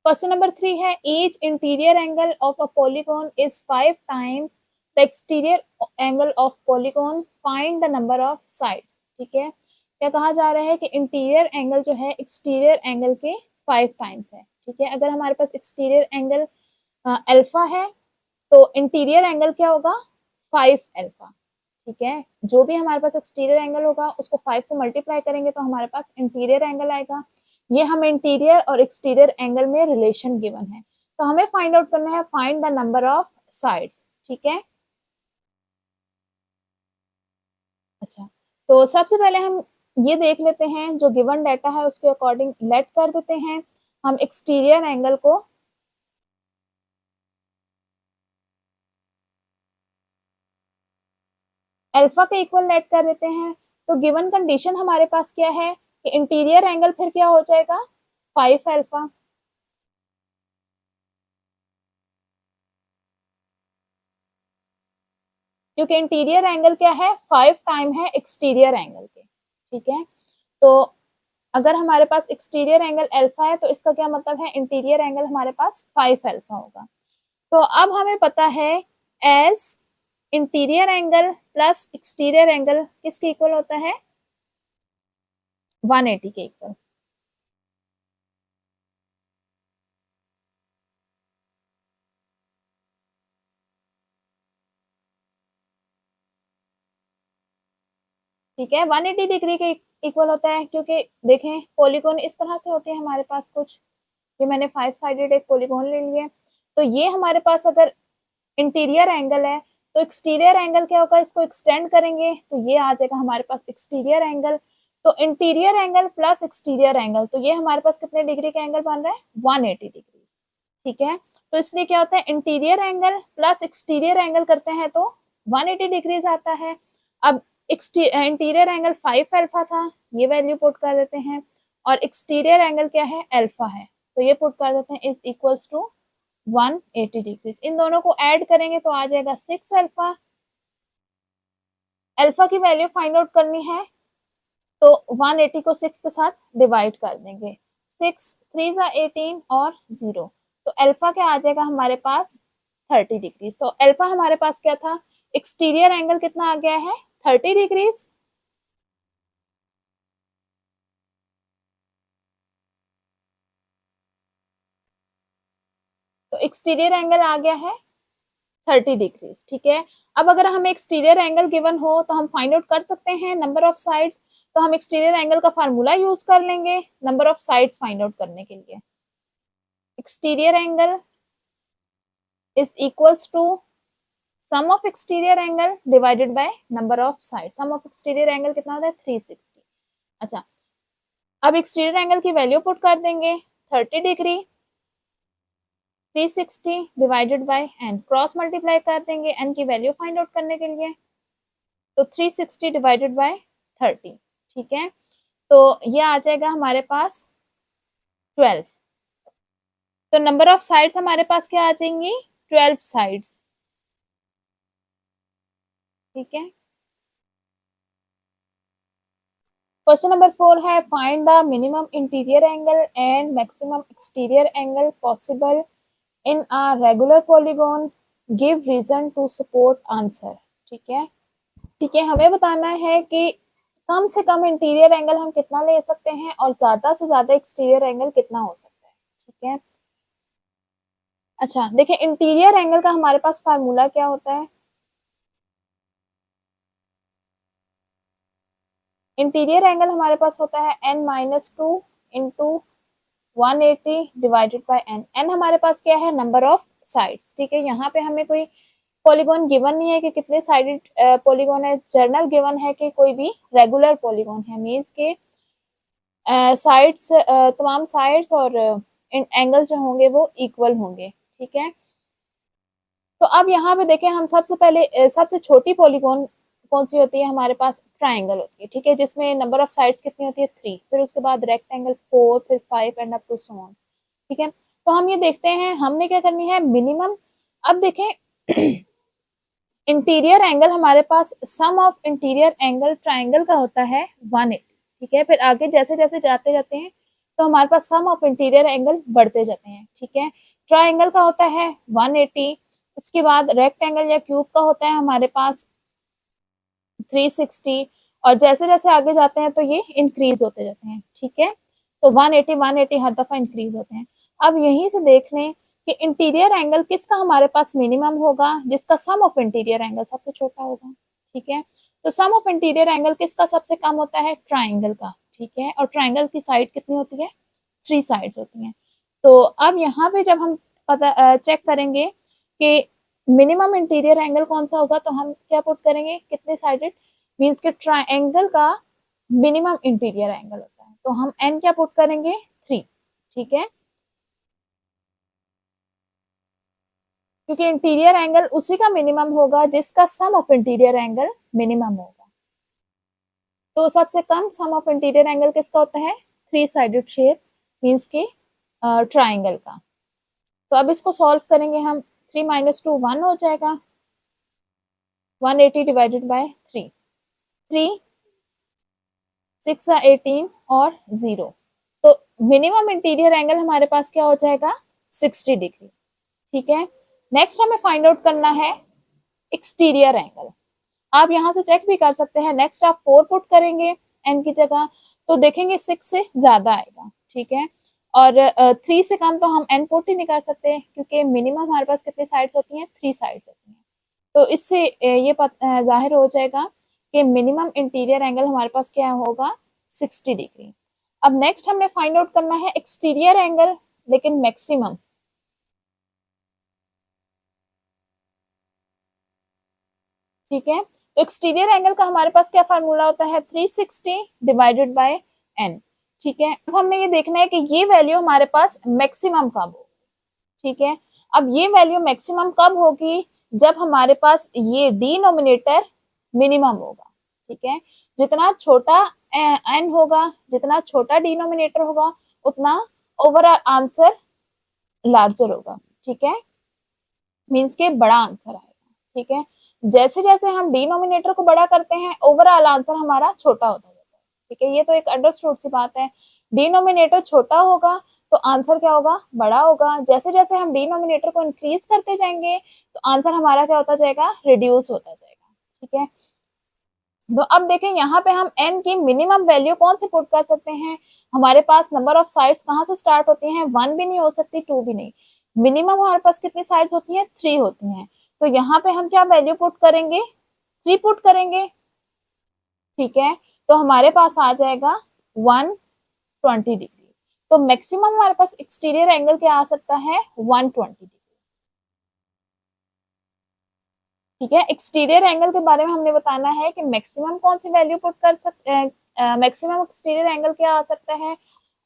क्वेश्चन नंबर 3 है, each interior angle of a polygon is 5 times the exterior angle of polygon, find the number of sides. ठीक है, क्या कहा जा रहा है कि इंटीरियर एंगल जो है एक्सटीरियर एंगल के 5 टाइम्स है। ठीक है, अगर हमारे पास एक्सटीरियर एंगल अल्फा है तो इंटीरियर एंगल क्या होगा, 5 अल्फा। ठीक है, जो भी हमारे पास एक्सटीरियर एंगल होगा उसको 5 से मल्टीप्लाई करेंगे तो हमारे पास इंटीरियर एंगल आएगा। ये हमें इंटीरियर और एक्सटीरियर एंगल में रिलेशन गिवन है, तो हमें फाइंड आउट करना है find the number of sides. ठीक है, अच्छा, तो सबसे पहले हम ये देख लेते हैं, जो गिवन डाटा है उसके अकॉर्डिंग लेट कर देते हैं हम एक्सटीरियर एंगल को। अल्फा के इक्वल लेट कर देते हैं, तो गिवन कंडीशन हमारे पास क्या है कि इंटीरियर एंगल फिर क्या हो जाएगा, 5 अल्फा, क्योंकि इंटीरियर एंगल क्या है, 5 टाइम है एक्सटीरियर एंगल के। ठीक है, तो अगर हमारे पास एक्सटीरियर एंगल अल्फा है तो इसका क्या मतलब है, इंटीरियर एंगल हमारे पास 5 अल्फा होगा। तो अब हमें पता है as interior angle plus exterior angle किसके इक्वल होता है, 180 के इक्वल। ठीक है, 180 डिग्री के इक्वल होता है, क्योंकि देखें पॉलीगॉन इस तरह से होते हैं हमारे पास कुछ, ये मैंने 5 साइडेड एक पॉलीगॉन ले लिया, तो ये हमारे पास अगर इंटीरियर एंगल है तो एक्सटीरियर एंगल क्या होगा, इसको एक्सटेंड करेंगे तो ये आ जाएगा हमारे पास एक्सटीरियर एंगल। तो interior angle plus exterior angle, तो ये हमारे पास कितने डिग्री का एंगल बन रहा है, 180 डिग्री। ठीक है, तो इसलिए क्या होता है, interior angle plus exterior angle करते हैं तो 180 डिग्रीज आता है। अब इंटीरियर एंगल 5 अल्फा था, ये वैल्यू पुट कर देते हैं, और एक्सटीरियर एंगल क्या है, अल्फा है, तो ये पुट कर देते हैं इज इक्वल्स टू 180 डिग्रीज। इन दोनों को ऐड करेंगे तो आ जाएगा 6 अल्फा। अल्फा की वैल्यू फाइंड आउट करनी है तो 180 को 6 के साथ डिवाइड कर देंगे, 6 3 18 और 0, तो अल्फा क्या आ जाएगा हमारे पास 30 डिग्रीज। तो अल्फा हमारे पास क्या था, एक्सटीरियर एंगल कितना आ गया है, 30 डिग्रीज। तो एक्सटीरियर एंगल आ गया है 30 डिग्रीज। ठीक है, अब अगर हमें एक्सटीरियर एंगल गिवन हो तो हम फाइंड आउट कर सकते हैं नंबर ऑफ साइड्स, तो हम एक्सटीरियर एंगल का फार्मूला यूज कर लेंगे number of sides find out करने के लिए। Exterior angle is equals to sum of exterior angle divided by number of side. Sum of exterior angle कितना होता है, 360। अच्छा, अब एक्सटीरियर एंगल की वैल्यू पुट कर देंगे, 30 degree 360 divided by n, cross multiply कर देंगे एन की वैल्यू फाइंड आउट करने के लिए, तो 360 डिवाइडेड बाय 30। ठीक है, तो ये आ जाएगा हमारे पास 12। तो नंबर ऑफ साइड्स हमारे पास क्या आ जाएंगी, 12 साइड्स। ठीक है, क्वेश्चन नंबर 4 है, find the minimum interior angle and maximum exterior angle possible in a regular polygon, give reason to support answer. ठीक है, ठीक है, हमें बताना है कि कम से कम इंटीरियर एंगल हम कितना ले सकते हैं और ज्यादा से ज्यादा एक्सटीरियर एंगल कितना हो सकता है। ठीक है, अच्छा देखिए इंटीरियर एंगल का हमारे पास फार्मूला क्या होता है, इंटीरियर एंगल हमारे पास होता है n-2 into 180 divided by n। n हमारे पास क्या है, नंबर ऑफ साइड्स। ठीक है, यहाँ पे हमें कोई पॉलीगॉन गिवन नहीं है कि कितने साइडेड पॉलीगॉन है, जर्नल गिवन है कि कोई भी रेगुलर पॉलीगॉन है, मींस के साइड्स तमाम साइड्स और एंगल जो होंगे वो इक्वल होंगे। ठीक है, तो अब यहाँ पे देखें हम सबसे पहले सबसे छोटी पॉलीगॉन कौन सी होती है, हमारे पास ट्राइंगल होती है। ठीक है, जिसमें नंबर ऑफ साइड्स कितनी होती है, 3, फिर उसके बाद रेक्टेंगल 4, फिर 5 and up to so on. ठीक है, तो हम ये देखते हैं हमने क्या करनी है, मिनिमम। अब देखें इंटीरियर एंगल हमारे पास sum of interior angle triangle का होता है 180। ठीक है, फिर आगे जैसे जैसे जाते जाते हैं तो हमारे पास सम ऑफ इंटीरियर एंगल बढ़ते जाते हैं। ठीक है, ट्राइंगल का होता है 180, इसके बाद रेक्टेंगल या क्यूब का होता है हमारे पास 360, और जैसे जैसे आगे जाते हैं तो ये इंक्रीज होते जाते हैं। ठीक है, तो 180 हर दफा इंक्रीज होते हैं। अब यहीं से देख लें कि इंटीरियर एंगल किसका हमारे पास मिनिमम होगा, जिसका सम ऑफ इंटीरियर एंगल सबसे छोटा होगा। ठीक है, तो सम ऑफ इंटीरियर एंगल किसका सबसे कम होता है, ट्राइंगल का। ठीक है, और ट्राइंगल की साइड कितनी होती है, 3 साइड्स होती हैं। तो अब यहाँ पे जब हम पता चेक करेंगे कि मिनिमम इंटीरियर एंगल कौन सा होगा, तो हम क्या पुट करेंगे, कितने साइडेड, मीन्स के ट्राइंगल का मिनिमम इंटीरियर एंगल होता है, तो हम एन क्या पुट करेंगे, 3। ठीक है, क्योंकि इंटीरियर एंगल उसी का मिनिमम होगा जिसका सम ऑफ इंटीरियर एंगल मिनिमम होगा। तो सबसे कम सम ऑफ इंटीरियर एंगल किसका होता है, 3 साइडेड शेप मीन्स के ट्राइंगल का। तो अब इसको सॉल्व करेंगे हम, 3 - 2 1 हो जाएगा, 180 डिवाइडेड बाय 3, 3 6 18 और 0, तो मिनिमम इंटीरियर एंगल हमारे पास क्या हो जाएगा, 60 डिग्री। ठीक है, नेक्स्ट हमें फाइंड आउट करना है एक्सटीरियर एंगल। आप यहाँ से चेक भी कर सकते हैं, नेक्स्ट आप 4 पुट करेंगे एन की जगह तो देखेंगे 6 से ज्यादा आएगा। ठीक है, और 3 से कम तो हम एन पुट ही नहीं कर सकते, क्योंकि मिनिमम हमारे पास कितनी साइड्स होती हैं, 3 साइड्स होती हैं। तो इससे ये जाहिर हो जाएगा कि मिनिमम इंटीरियर एंगल हमारे पास क्या होगा 60 डिग्री। अब नेक्स्ट हमने फाइंड आउट करना है एक्सटीरियर एंगल, लेकिन मैक्सिमम। ठीक है, तो एक्सटीरियर एंगल का हमारे पास क्या फार्मूला होता है 360 डिवाइडेड बाय n। ठीक है, अब हमें ये देखना है कि ये वैल्यू हमारे पास मैक्सिमम कब हो। ठीक है, अब ये वैल्यू मैक्सिमम कब होगी जब हमारे पास ये डिनोमिनेटर मिनिमम होगा। ठीक है, जितना छोटा n होगा, जितना छोटा डिनोमिनेटर होगा, उतना ओवरऑल आंसर लार्जर होगा। ठीक है, मीन्स के बड़ा आंसर आएगा। ठीक है, जैसे जैसे हम डिनोमिनेटर को बड़ा करते हैं ओवरऑल आंसर हमारा छोटा होता जाता है। ठीक है, ये तो एक अंडरस्टूड सी बात है। डिनोमिनेटर छोटा होगा तो आंसर क्या होगा, बड़ा होगा। जैसे जैसे हम डिनोमिनेटर को इंक्रीज करते जाएंगे तो आंसर हमारा क्या होता जाएगा, रिड्यूस होता जाएगा। ठीक है, तो अब देखें यहाँ पे हम n की मिनिमम वैल्यू कौन से पुट कर सकते हैं। हमारे पास नंबर ऑफ साइड्स कहाँ से स्टार्ट होती हैं, 1 भी नहीं हो सकती, 2 भी नहीं। मिनिमम हमारे पास कितनी साइड्स होती है, 3 होती हैं। तो यहाँ पे हम क्या वैल्यू पुट करेंगे, 3 पुट करेंगे। ठीक है, तो हमारे पास आ जाएगा 120 डिग्री। तो मैक्सिमम हमारे पास एक्सटीरियर एंगल क्या आ सकता है, 120 डिग्री। ठीक है, एक्सटीरियर एंगल के बारे में हमने बताना है कि मैक्सिमम कौन सी वैल्यू पुट कर सकते हैं, मैक्सिमम एक्सटीरियर एंगल क्या आ सकता है,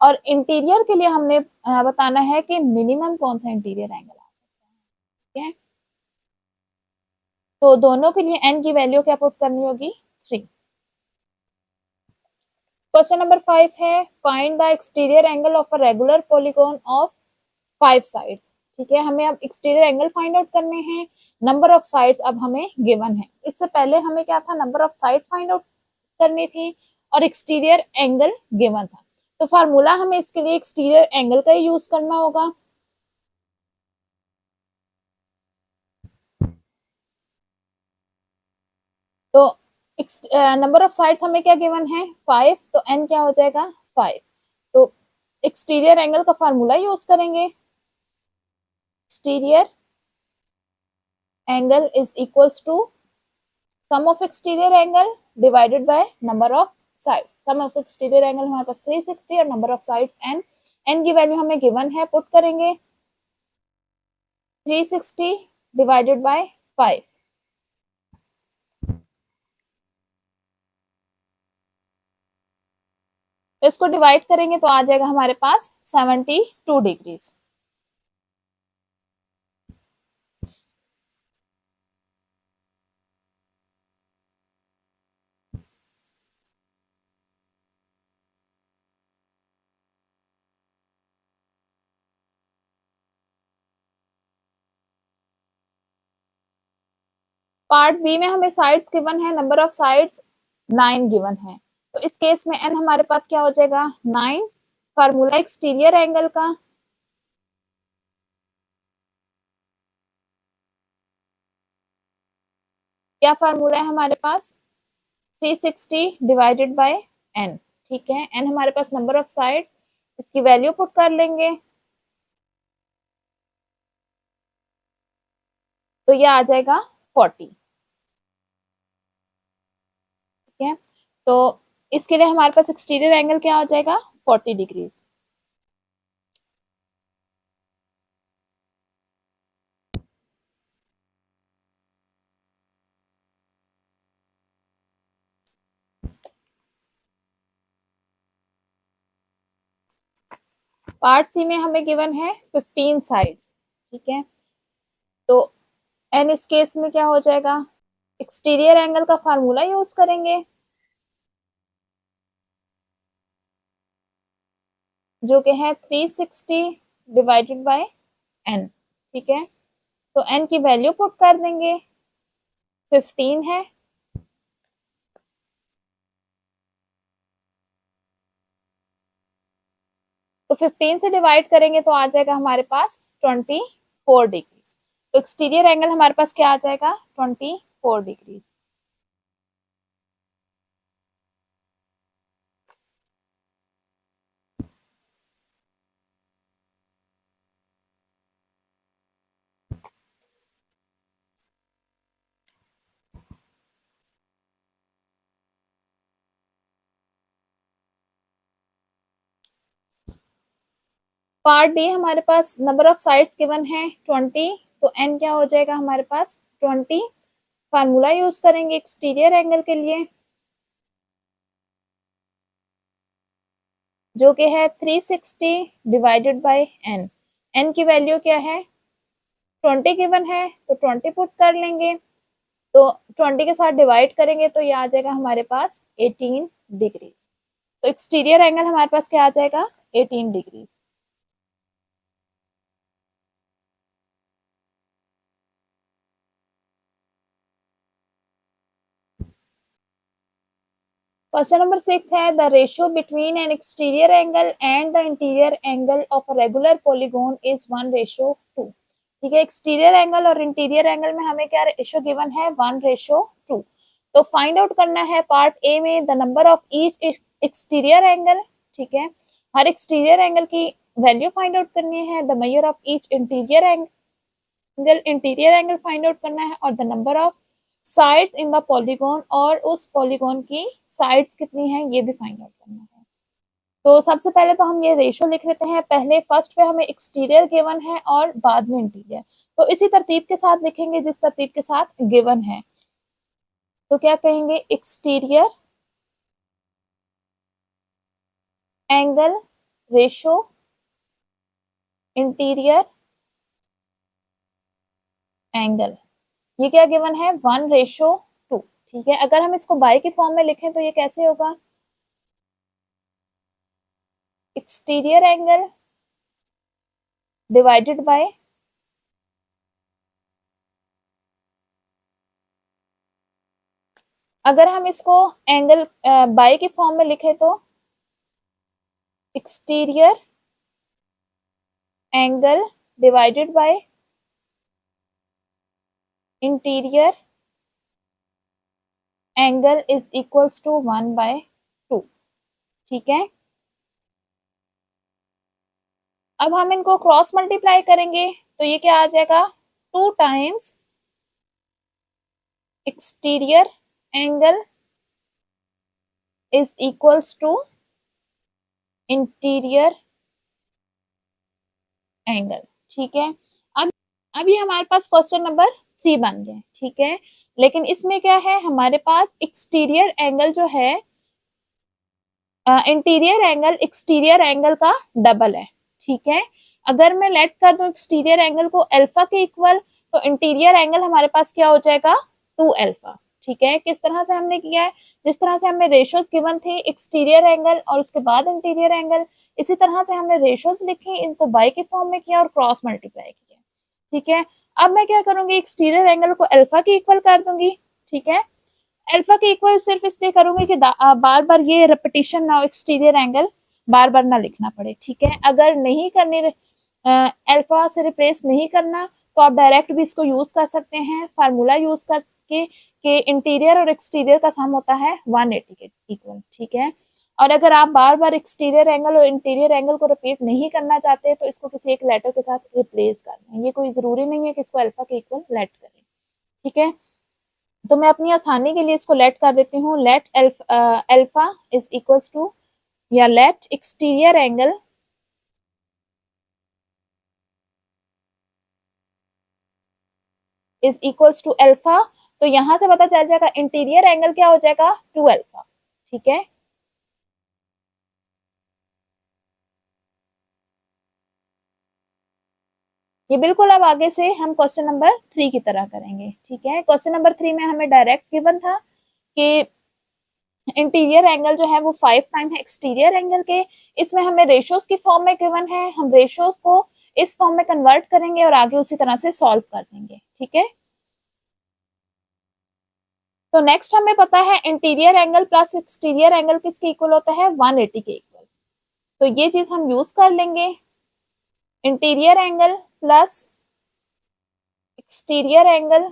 और इंटीरियर के लिए हमने बताना है कि मिनिमम कौन सा इंटीरियर एंगल आ सकता है। ठीक है, तो दोनों के लिए n की वैल्यू क्या पुट करनी होगी, 3। क्वेश्चन नंबर 5 है find the exterior angle of a regular polygon of 5 sides. ठीक है, हमें अब एक्सटीरियर एंगल फाइंड आउट करने हैं, नंबर ऑफ साइड्स अब हमें गिवन है। इससे पहले हमें क्या था, number of sides find out करनी थी और एक्सटीरियर एंगल गिवन था। तो फार्मूला हमें इसके लिए एक्सटीरियर एंगल का ही यूज करना होगा। तो नंबर ऑफ साइड्स हमें क्या गिवन है, 5, तो n क्या हो जाएगा 5। तो एक्सटीरियर एंगल का फार्मूला यूज करेंगे, exterior angle is equals to sum of exterior angle divided by number of sides. Sum of exterior angle हमारे पास 360 और number of sides n। n की वैल्यू हमें गिवन है, पुट करेंगे 360 डिवाइडेड बाय 5। इसको डिवाइड करेंगे तो आ जाएगा हमारे पास 72 डिग्रीज। पार्ट बी में हमें साइड्स गिवन है, नंबर ऑफ साइड्स 9 गिवन है। तो इस केस में n हमारे पास क्या हो जाएगा 9। फार्मूला एक्सटीरियर एंगल का, क्या फार्मूला है हमारे पास 360 डिवाइडेड बाय n। ठीक है, n हमारे पास नंबर ऑफ साइड्स, इसकी वैल्यू पुट कर लेंगे तो ये आ जाएगा 40। ठीक है, तो इसके लिए हमारे पास एक्सटीरियर एंगल क्या हो जाएगा 40 डिग्रीज। पार्ट सी में हमें गिवन है 15 साइड्स। ठीक है, तो एन इस केस में क्या हो जाएगा, एक्सटीरियर एंगल का फार्मूला यूज करेंगे जो कि है 360 डिवाइडेड बाय एन। ठीक है, तो एन की वैल्यू पुट कर देंगे, 15 है। तो 15 से डिवाइड करेंगे तो आ जाएगा हमारे पास 24 डिग्रीज। तो एक्सटीरियर एंगल हमारे पास क्या आ जाएगा 24 डिग्रीज। पार्ट डी हमारे पास नंबर ऑफ साइड्स गिवन है 20, तो n क्या हो जाएगा हमारे पास 20। फार्मूला यूज करेंगे एक्सटीरियर एंगल के लिए जो कि है 360 डिवाइडेड बाय n। n की वैल्यू क्या है 20 गिवन है, तो 20 पुट कर लेंगे, तो 20 के साथ डिवाइड करेंगे तो ये आ जाएगा हमारे पास 18 डिग्रीज। तो एक्सटीरियर एंगल हमारे पास क्या आ जाएगा 18 डिग्रीज। क्वेश्चन नंबर 6 है the ratio between N exterior angle and the interior angle of a regular polygon is 1:2। ठीक है, एक्सटीरियर एंगल और इंटीरियर एंगल में हमें क्या रेशियो गिवन है 1:2। तो फाइंड आउट करना है पार्ट ए में the number of each exterior angle. ठीक है, हर एक्सटीरियर एंगल की वैल्यू फाइंड आउट करनी है, the measure of each interior angle find out करना है, और the number of sides in the polygon, और उस पॉलीगॉन की साइड्स कितनी है ये भी फाइंड आउट करना है। तो सबसे पहले तो हम ये रेशियो लिख लेते हैं, पहले फर्स्ट पे हमें एक्सटीरियर गिवन है और बाद में इंटीरियर, तो इसी तरतीब के साथ लिखेंगे जिस तरतीब के साथ गिवन है। तो क्या कहेंगे exterior angle ratio interior angle, ये क्या गिवन है 1:2। ठीक है, अगर हम इसको बाय के फॉर्म में लिखें तो ये कैसे होगा एक्सटीरियर एंगल डिवाइडेड बाय अगर हम इसको एंगल बाय के फॉर्म में लिखे तो exterior angle divided by interior angle is equals to 1/2। ठीक है, अब हम इनको क्रॉस मल्टीप्लाई करेंगे तो ये क्या आ जाएगा 2 times exterior angle is equals to interior angle. ठीक है, अब ये हमारे पास क्वेश्चन नंबर 3 बन गया। ठीक है, लेकिन इसमें क्या है हमारे पास एक्सटीरियर एंगल जो है इंटीरियर एंगल एक्सटीरियर एंगल का डबल है। ठीक है, अगर मैं लेट कर दूं एक्सटीरियर एंगल को अल्फा के इक्वल, तो इंटीरियर एंगल हमारे पास क्या हो जाएगा 2 अल्फा। ठीक है, किस तरह से हमने किया है, जिस तरह से हमें रेशियोज गिवन थे एक्सटीरियर एंगल और उसके बाद इंटीरियर एंगल, इसी तरह से हमने रेशियोज लिखे, इनको बाय के फॉर्म में किया और क्रॉस मल्टीप्लाई किया। ठीक है, अब मैं क्या करूंगी एक्सटीरियर एंगल को अल्फा के इक्वल कर दूंगी। ठीक है, अल्फा के इक्वल सिर्फ इसलिए करूंगी कि बार बार ये रिपीटिशन ना हो, एक्सटीरियर एंगल बार बार ना लिखना पड़े। ठीक है, अगर नहीं करनी अल्फा से रिप्लेस नहीं करना तो आप डायरेक्ट भी इसको यूज कर सकते हैं, फार्मूला यूज करके कि इंटीरियर और एक्सटीरियर का सम होता है 180 के इक्वल। ठीक है, और अगर आप बार बार एक्सटीरियर एंगल और इंटीरियर एंगल को रिपीट नहीं करना चाहते तो इसको किसी एक लेटर के साथ रिप्लेस कर लें, ये कोई जरूरी नहीं है कि इसको अल्फा के इक्वल लेट करें। ठीक है, तो मैं अपनी आसानी के लिए इसको लेट कर देती हूँ, let alpha is equals to या let exterior angle is equals to alpha, तो यहां से पता चल जाएगा इंटीरियर एंगल क्या हो जाएगा 2 अल्फा। ठीक है, ये बिल्कुल अब आगे से हम क्वेश्चन नंबर 3 की तरह करेंगे। ठीक है, क्वेश्चन नंबर 3 में हमें डायरेक्ट गिवन था कि इंटीरियर एंगल जो है वो 5 टाइम है एक्सटीरियर एंगल के, इसमें हमें रेशियोज की फॉर्म में गिवन है, हम रेशियोज को इस फॉर्म में कन्वर्ट करेंगे और आगे उसी तरह से सॉल्व कर देंगे। ठीक है, तो नेक्स्ट हमें पता है interior angle plus exterior angle किसके इक्वल होता है 180 के इक्वल, तो ये चीज हम यूज कर लेंगे, interior angle plus exterior angle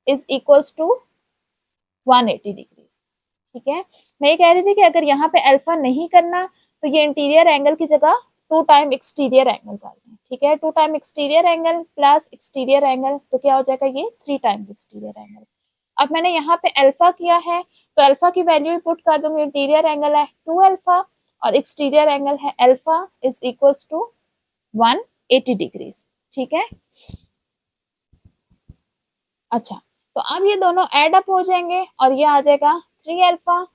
is equals to 180 degrees. ठीक है, मैं ये कह रही थी कि अगर यहाँ पे अल्फा नहीं करना तो ये इंटीरियर एंगल की जगह 2 टाइम एक्सटीरियर एंगल कर दें। ठीक है, 2 time exterior angle plus exterior angle, तो क्या हो जाएगा ये 3 टाइम्स एक्सटीरियर एंगल। अब मैंने यहाँ पे अल्फा किया है तो अल्फा की वैल्यू पुट कर दूंगी, इंटीरियर एंगल है 2 अल्फा और एक्सटीरियर एंगल है alpha is equals to 180 degrees. ठीक है, अच्छा तो अब ये दोनों एड अप हो जाएंगे और ये आ जाएगा 3 अल्फा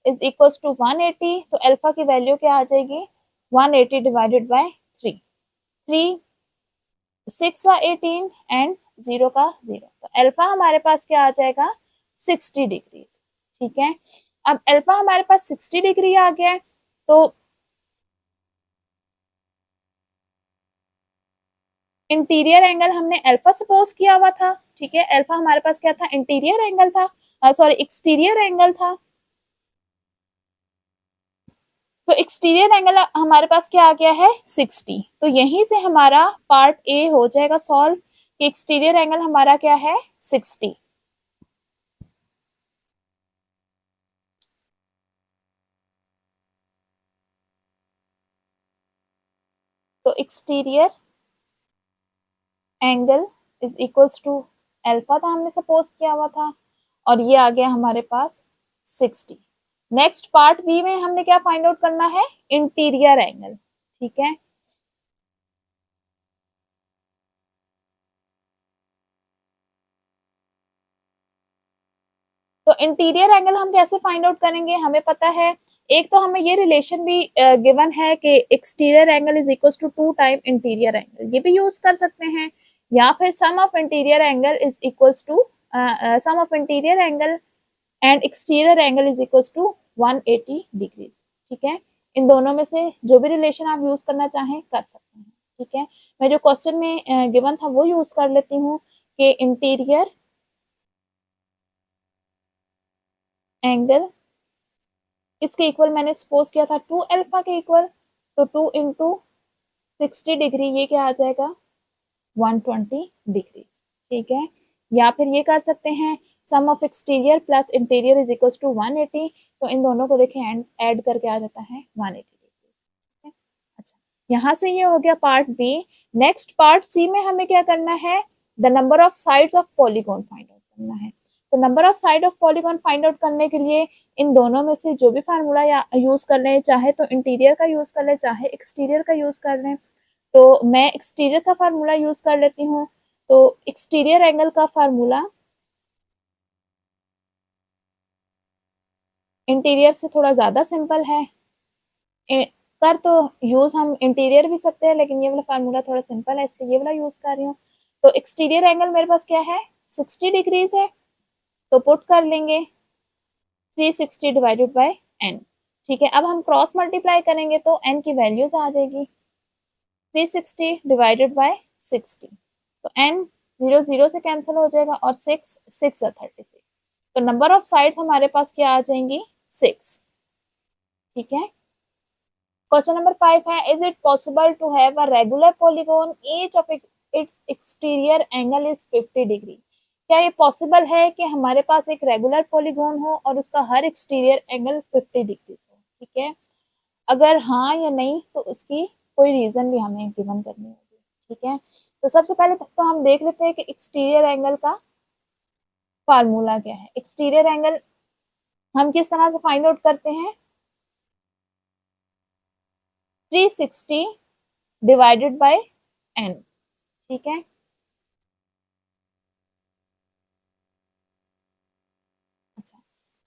इज इक्वल्स टू 180। तो अल्फा की वैल्यू क्या आ जाएगी 180 डिवाइडेड बाय 3, 3 6 का 18 एंड 0 का 0। तो अल्फा हमारे पास क्या आ जाएगा 60 डिग्रीज। ठीक है, अब अल्फा हमारे पास 60 डिग्री आ गया है, तो इंटीरियर एंगल हमने अल्फा सपोज किया हुआ था। ठीक है, अल्फा हमारे पास क्या था इंटीरियर एंगल था, सॉरी एक्सटीरियर एंगल था। तो एक्सटीरियर एंगल हमारे पास क्या आ गया है 60। तो यहीं से हमारा पार्ट ए हो जाएगा सॉल्व कि एक्सटीरियर एंगल हमारा क्या है 60। तो exterior angle is equals to alpha था हमने सपोज किया हुआ था और ये आ गया हमारे पास 60। नेक्स्ट पार्ट बी में हमने क्या फाइंड आउट करना है इंटीरियर एंगल। ठीक है, तो इंटीरियर एंगल हम कैसे फाइंड आउट करेंगे, हमें पता है एक तो हमें ये रिलेशन भी गिवन है कि exterior angle is equals to 2 time interior angle, ये भी यूज कर सकते हैं, या फिर sum of interior angle is equals to sum of interior angle and exterior angle is equals to 180 degrees. ठीक है, इन दोनों में से जो भी रिलेशन आप यूज करना चाहें कर सकते हैं। ठीक है, मैं जो क्वेश्चन में गिवन था वो यूज कर लेती हूँ कि इंटीरियर एंगल इसके इक्वल मैंने सपोज किया था 2 अल्फा के इक्वल, तो 2 इंटू 60 डिग्री ये क्या आ जाएगा 120 डिग्रीज। ठीक है, या फिर ये कर सकते हैं sum of exterior plus interior is equal to 180। तो इन दोनों को देखें ऐड करके आ जाता है 180 डिग्री। अच्छा, यहाँ से ये हो गया part B. Next part C में हमें क्या करना है the number of sides of polygon find out करना है। तो number of side of polygon find out करने के लिए इन दोनों में से जो भी फार्मूला यूज कर लें, चाहे तो इंटीरियर का यूज कर लें चाहे एक्सटीरियर का यूज कर लें। तो मैं एक्सटीरियर का फार्मूला यूज कर लेती हूँ। तो एक्सटीरियर एंगल का फार्मूला इंटीरियर से थोड़ा ज्यादा सिंपल है, कर तो यूज हम इंटीरियर भी सकते हैं लेकिन ये वाला फार्मूला थोड़ा सिंपल है इसलिए ये वाला यूज कर रही हूँ। तो एक्सटीरियर एंगल मेरे पास क्या है 60 डिग्रीज है, तो पुट कर लेंगे 360 डिवाइडेड बाय n। ठीक है, अब हम क्रॉस मल्टीप्लाई करेंगे तो n की वैल्यूज आ जाएगी 360 डिवाइडेड बाय 60। तो n 0 0 से कैंसिल हो जाएगा और 6 6 है 36। तो नंबर ऑफ साइड्स हमारे पास क्या आ जाएंगी 6। ठीक है, क्वेश्चन नंबर 5 है is it possible to have a regular polygon each of its exterior angle is 50 degree. क्या ये पॉसिबल है कि हमारे पास एक रेगुलर पॉलीगॉन हो और उसका हर एक्सटीरियर एंगल 50 डिग्री हो। ठीक है, अगर हाँ या नहीं तो उसकी कोई रीजन भी हमें गिवन करनी होगी। ठीक है, तो सबसे पहले तो हम देख लेते हैं कि एक्सटीरियर एंगल का फार्मूला क्या है। एक्सटीरियर एंगल हम किस तरह से फाइंड आउट करते हैं 360 डिवाइडेड बाय n। ठीक है, अच्छा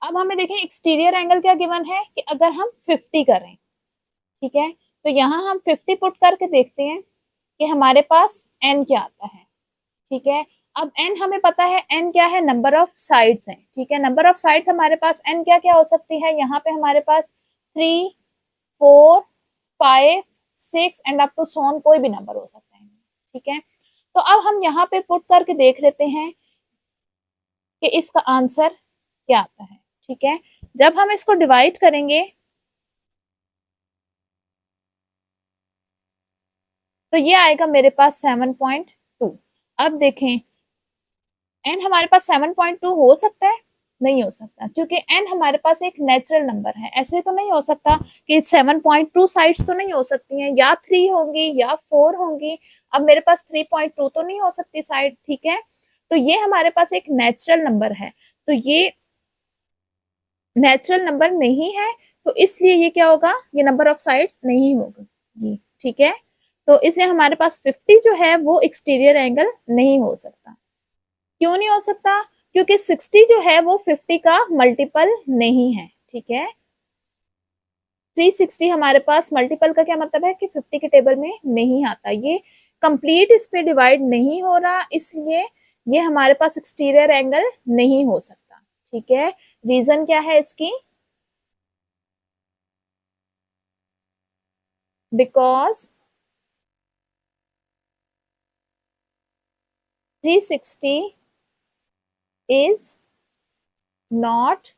अब हमें देखें एक्सटीरियर एंगल क्या गिवन है कि अगर हम 50 करें। ठीक है, तो यहाँ हम 50 पुट करके देखते हैं कि हमारे पास n क्या आता है। ठीक है, अब n हमें पता है n क्या है नंबर ऑफ साइड्स हैं। ठीक है, नंबर ऑफ साइड्स हमारे पास n क्या क्या हो सकती है, यहाँ पे हमारे पास 3 4 5 6 एंड अप टू सोन कोई भी नंबर हो सकता है। ठीक है, तो अब हम यहाँ पे पुट करके देख लेते हैं कि इसका आंसर क्या आता है। ठीक है, जब हम इसको डिवाइड करेंगे तो ये आएगा मेरे पास 7.2। अब देखें n हमारे पास 7.2 हो सकता है, नहीं हो सकता, क्योंकि n हमारे पास एक नेचुरल नंबर है। ऐसे तो नहीं हो सकता कि 7.2 साइड्स तो नहीं हो सकती हैं, या 3 होंगी या 4 होंगी। अब मेरे पास 3.2 तो नहीं हो सकती साइड। ठीक है, तो ये हमारे पास एक नेचुरल नंबर है, तो ये नेचुरल नंबर नहीं है, तो इसलिए ये क्या होगा, ये नंबर ऑफ साइड्स नहीं होगा ये, ठीक है। तो इसलिए हमारे पास 50 जो है वो एक्सटीरियर एंगल नहीं हो सकता। क्यों नहीं हो सकता? क्योंकि 60 जो है वो 50 का मल्टीपल नहीं है, ठीक है। 360 हमारे पास मल्टीपल का क्या मतलब है कि 50 के टेबल में नहीं आता, ये कंप्लीट इस पे डिवाइड नहीं हो रहा, इसलिए ये हमारे पास एक्सटीरियर एंगल नहीं हो सकता, ठीक है। रीजन क्या है इसकी? Because 360 is not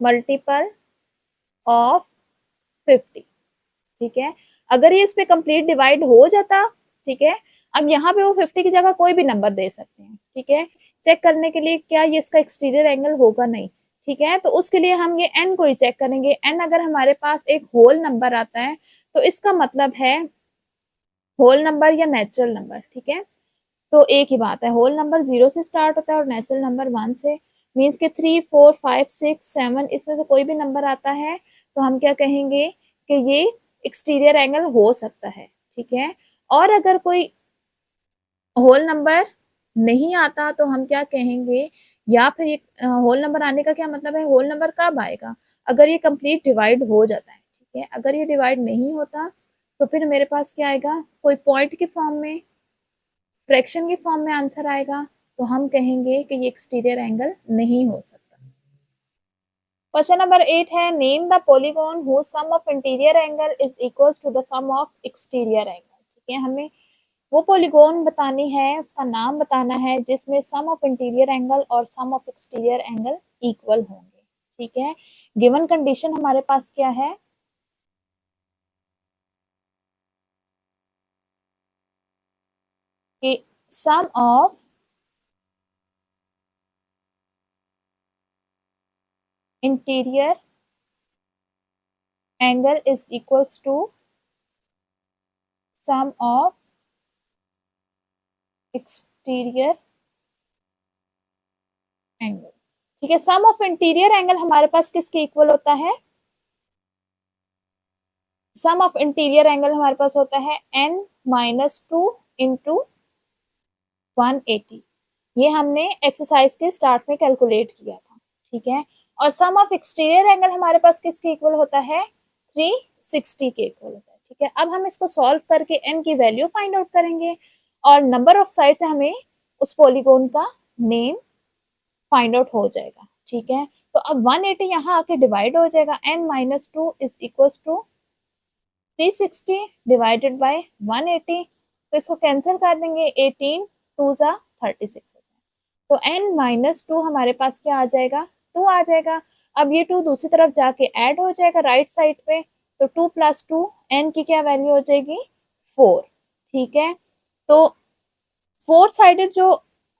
multiple of 50, ठीक है। अगर ये इस पे कंप्लीट डिवाइड हो जाता, ठीक है, अब यहाँ पे वो 50 की जगह कोई भी नंबर दे सकते हैं, ठीक है, चेक करने के लिए क्या ये इसका एक्सटीरियर एंगल होगा, नहीं, ठीक है। तो उसके लिए हम ये n को ही चेक करेंगे। n अगर हमारे पास एक होल नंबर आता है तो इसका मतलब है होल नंबर या नेचुरल नंबर, ठीक है। तो एक ही बात है, होल नंबर 0 से स्टार्ट होता है और नेचुरल नंबर 1 से, मीन्स के 3 4 5 6 7 इसमें से कोई भी नंबर आता है तो हम क्या कहेंगे कि ये एक्सटीरियर एंगल हो सकता है, ठीक है। और अगर कोई होल नंबर नहीं आता तो हम क्या कहेंगे, या फिर ये होल नंबर आने का क्या मतलब है, होल नंबर कब आएगा, अगर ये कंप्लीट डिवाइड हो जाता है, ठीक है। अगर ये डिवाइड नहीं होता तो फिर मेरे पास क्या आएगा, कोई पॉइंट के फॉर्म में, फ्रैक्शन के फॉर्म में आंसर आएगा, तो हम कहेंगे कि ये एक्सटीरियर एंगल नहीं हो सकता। क्वेश्चन नंबर 8 है, name the polygon whose sum of interior angle is equals to the sum of exterior angle, ठीक है। हमें वो पॉलीगॉन बतानी है, उसका नाम बताना है जिसमें सम ऑफ इंटीरियर एंगल और सम ऑफ एक्सटीरियर एंगल इक्वल होंगे, ठीक है। गिवन कंडीशन हमारे पास क्या है कि sum of interior angle is equals to sum of exterior angle, ठीक है। सम ऑफ इंटीरियर एंगल हमारे पास किसके इक्वल होता है, सम ऑफ इंटीरियर एंगल हमारे पास होता है n माइनस 2 इंटू 180, ये हमने एक्सरसाइज के स्टार्ट में कैलकुलेट किया था, ठीक है। और सम ऑफ एक्सटीरियर एंगल हमारे पास किसके इक्वल होता है, 360 के इक्वल होता है, ठीक है। अब हम इसको सॉल्व करके n की वैल्यू फाइंड आउट करेंगे और नंबर ऑफ साइड से हमें उस पॉलीगॉन का नेम फाइंड आउट हो जाएगा, ठीक है। तो अब 180 यहाँ आके डिवाइड हो जाएगा, n minus 2 is equal to 360 divided by 180, तो इसको कैंसिल कर देंगे, 18 2 जा 36 होता है। तो n माइनस 2 हमारे पास क्या आ जाएगा, 2 आ जाएगा। अब ये 2 दूसरी तरफ जाके ऐड हो जाएगा राइट साइड पे, तो 2 प्लस 2 n की क्या वैल्यू हो जाएगी, 4, ठीक है। तो 4 साइडेड जो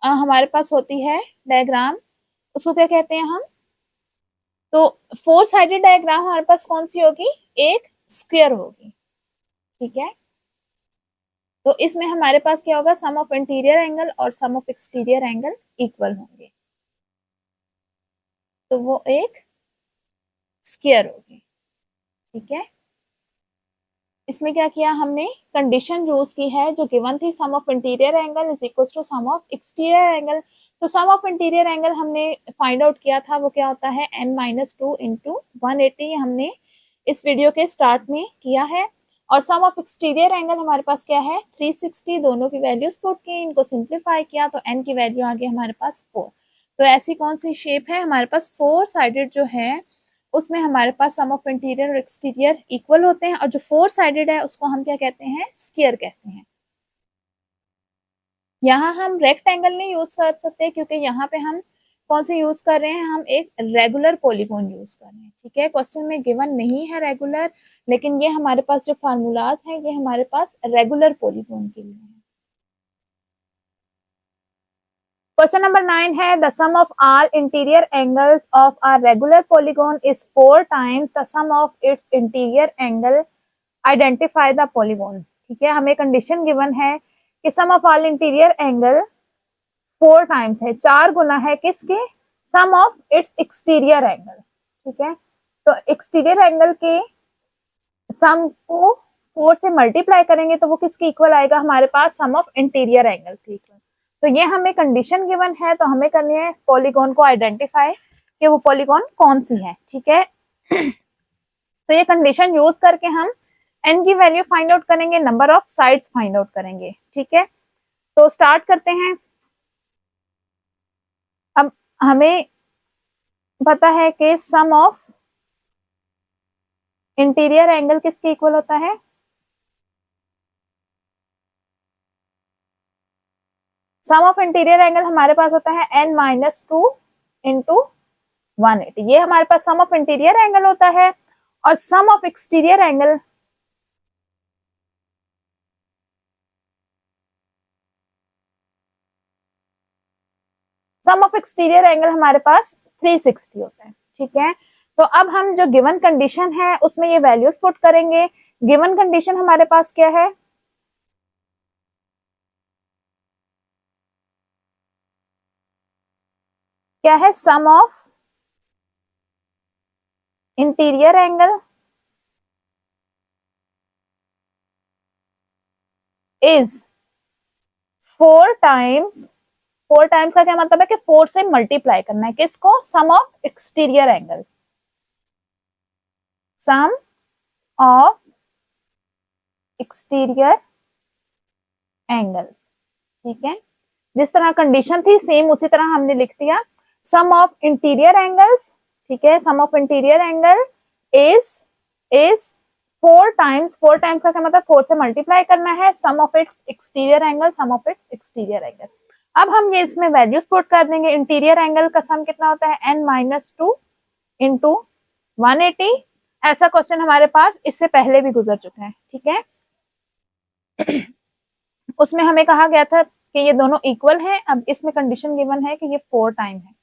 हमारे पास होती है डायग्राम, उसको क्या कहते हैं हम, तो 4 साइडेड डायग्राम हमारे पास कौन सी होगी, एक स्क्वायर होगी, ठीक है। तो इसमें हमारे पास क्या होगा, सम ऑफ इंटीरियर एंगल और सम ऑफ एक्सटीरियर एंगल इक्वल होंगे, तो वो एक स्क्वायर होगी, ठीक है। इसमें क्या किया हमने, कंडीशन यूज की है जो गिवन थी, sum of interior angle is equal to sum of exterior angle. तो सम ऑफ इंटीरियर एंगल हमने फाइंड आउट किया था, वो क्या होता है n माइनस 2 इंटू 180, हमने इस वीडियो के स्टार्ट में किया है। और सम ऑफ एक्सटीरियर एंगल हमारे पास क्या है, 360, दोनों की वैल्यूज पुट की, इनको सिंप्लीफाई किया तो n की वैल्यू आ गई हमारे पास 4। तो ऐसी कौन सी शेप है हमारे पास, 4 साइडेड जो है उसमें हमारे पास सम ऑफ इंटीरियर और एक्सटीरियर इक्वल होते हैं, और जो 4 साइडेड है उसको हम क्या कहते हैं, स्क्वायर कहते हैं। यहाँ हम रेक्टेंगल नहीं यूज कर सकते क्योंकि यहाँ पे हम कौन से यूज कर रहे हैं, हम एक रेगुलर पॉलीगॉन यूज कर रहे हैं, ठीक है। क्वेश्चन में गिवन नहीं है रेगुलर, लेकिन ये हमारे पास जो फार्मूलाज हैं ये हमारे पास रेगुलर पॉलीगॉन के लिए है। क्वेश्चन नंबर 9 है, the sum of all interior angles of a regular polygon is 4 times the sum of its interior angle, identify the polygon, ठीक है। हमें कंडीशन गिवन है कि sum of all interior angle 4 times है, 4 गुना है किसके, sum of its exterior angle, ठीक है। तो एक्सटीरियर एंगल के सम को 4 से मल्टीप्लाई करेंगे तो वो किसके इक्वल आएगा, हमारे पास सम ऑफ इंटीरियर एंगल्स के इक्वल। तो ये हमें कंडीशन गिवन है, तो हमें करनी है पॉलीगॉन को आइडेंटिफाई कि वो पॉलीगॉन कौन सी है, ठीक है। तो ये कंडीशन यूज करके हम n की वैल्यू फाइंड आउट करेंगे, number of sides find out करेंगे, ठीक है। तो स्टार्ट करते हैं। अब हमें पता है कि सम ऑफ इंटीरियर एंगल किसके इक्वल होता है, सम ऑफ इंटीरियर एंगल हमारे पास होता है n-2 इंटू 180। ये हमारे पास सम ऑफ इंटीरियर एंगल होता है। और सम ऑफ एक्सटीरियर एंगल हमारे पास 360 होता है, ठीक है। तो अब हम जो गिवन कंडीशन है उसमें ये वैल्यूज पुट करेंगे। गिवन कंडीशन हमारे पास क्या है, क्या है, sum of interior angle is 4 times, 4 times का क्या मतलब है कि 4 से मल्टीप्लाई करना है किसको, sum of exterior angle, sum of exterior angles, ठीक है। जिस तरह कंडीशन थी सेम उसी तरह हमने लिख दिया, सम ऑफ इंटीरियर एंगल्स, ठीक है, sum of interior angle is 4 times, 4 times का क्या मतलब 4 से मल्टीप्लाई करना है, sum of its exterior angle, sum of its exterior angle. अब हम ये इसमें वैल्यूज पुट कर देंगे। इंटीरियर एंगल का सम कितना होता है, n-2 इंटू 180। ऐसा क्वेश्चन हमारे पास इससे पहले भी गुजर चुका है, ठीक है। उसमें हमें कहा गया था कि ये दोनों इक्वल हैं। अब इसमें कंडीशन गिवन है कि ये 4 टाइम है।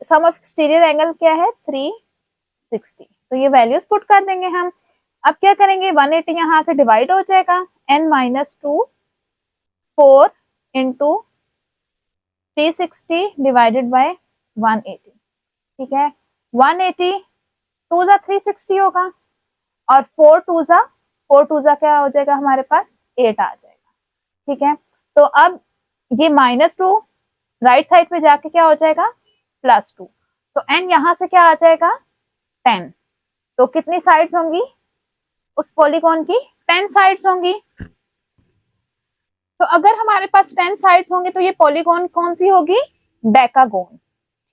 सम ऑफ एक्सटीरियर एंगल क्या है, 360। तो ये वैल्यूज पुट कर देंगे हम। अब क्या करेंगे, 180 यहाँ आके डिवाइड हो जाएगा, n-2 4 इंटू 360 डिवाइडेड बाय 180, ठीक है। 180 2 जा 360 होगा और 4 2 जा क्या हो जाएगा, हमारे पास 8 आ जाएगा, ठीक है। तो अब ये -2 राइट साइड पे जाके क्या हो जाएगा, +2। तो n यहां से क्या आ जाएगा, 10। तो कितनी साइड्स होंगी उस पॉलीगॉन की, 10 साइड्स होंगी। तो अगर हमारे पास 10 साइड्स होंगे तो ये पॉलीगॉन कौन सी होगी, डेकागोन,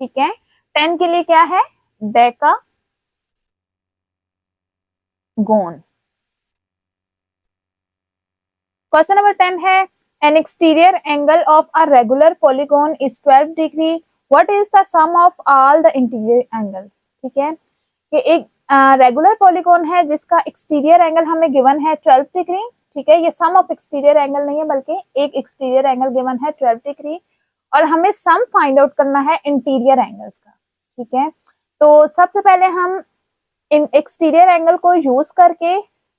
ठीक है। 10 के लिए क्या है, डेकागोन। क्वेश्चन नंबर 10 है, an exterior angle of a regular polygon is 12 degree, what is the sum of all the interior angle, ठीक है। कि एक रेगुलर पॉलीगॉन है जिसका एक्सटीरियर एंगल हमें गिवन है 12 डिग्री, ठीक है। ये सम ऑफ एक्सटीरियर एंगल नहीं है बल्कि एक एक्सटीरियर एंगल गिवन है 12 डिग्री और हमें सम फाइंड आउट करना है इंटीरियर एंगल्स का, ठीक है। तो सबसे पहले हम इन एक्सटीरियर एंगल को यूज करके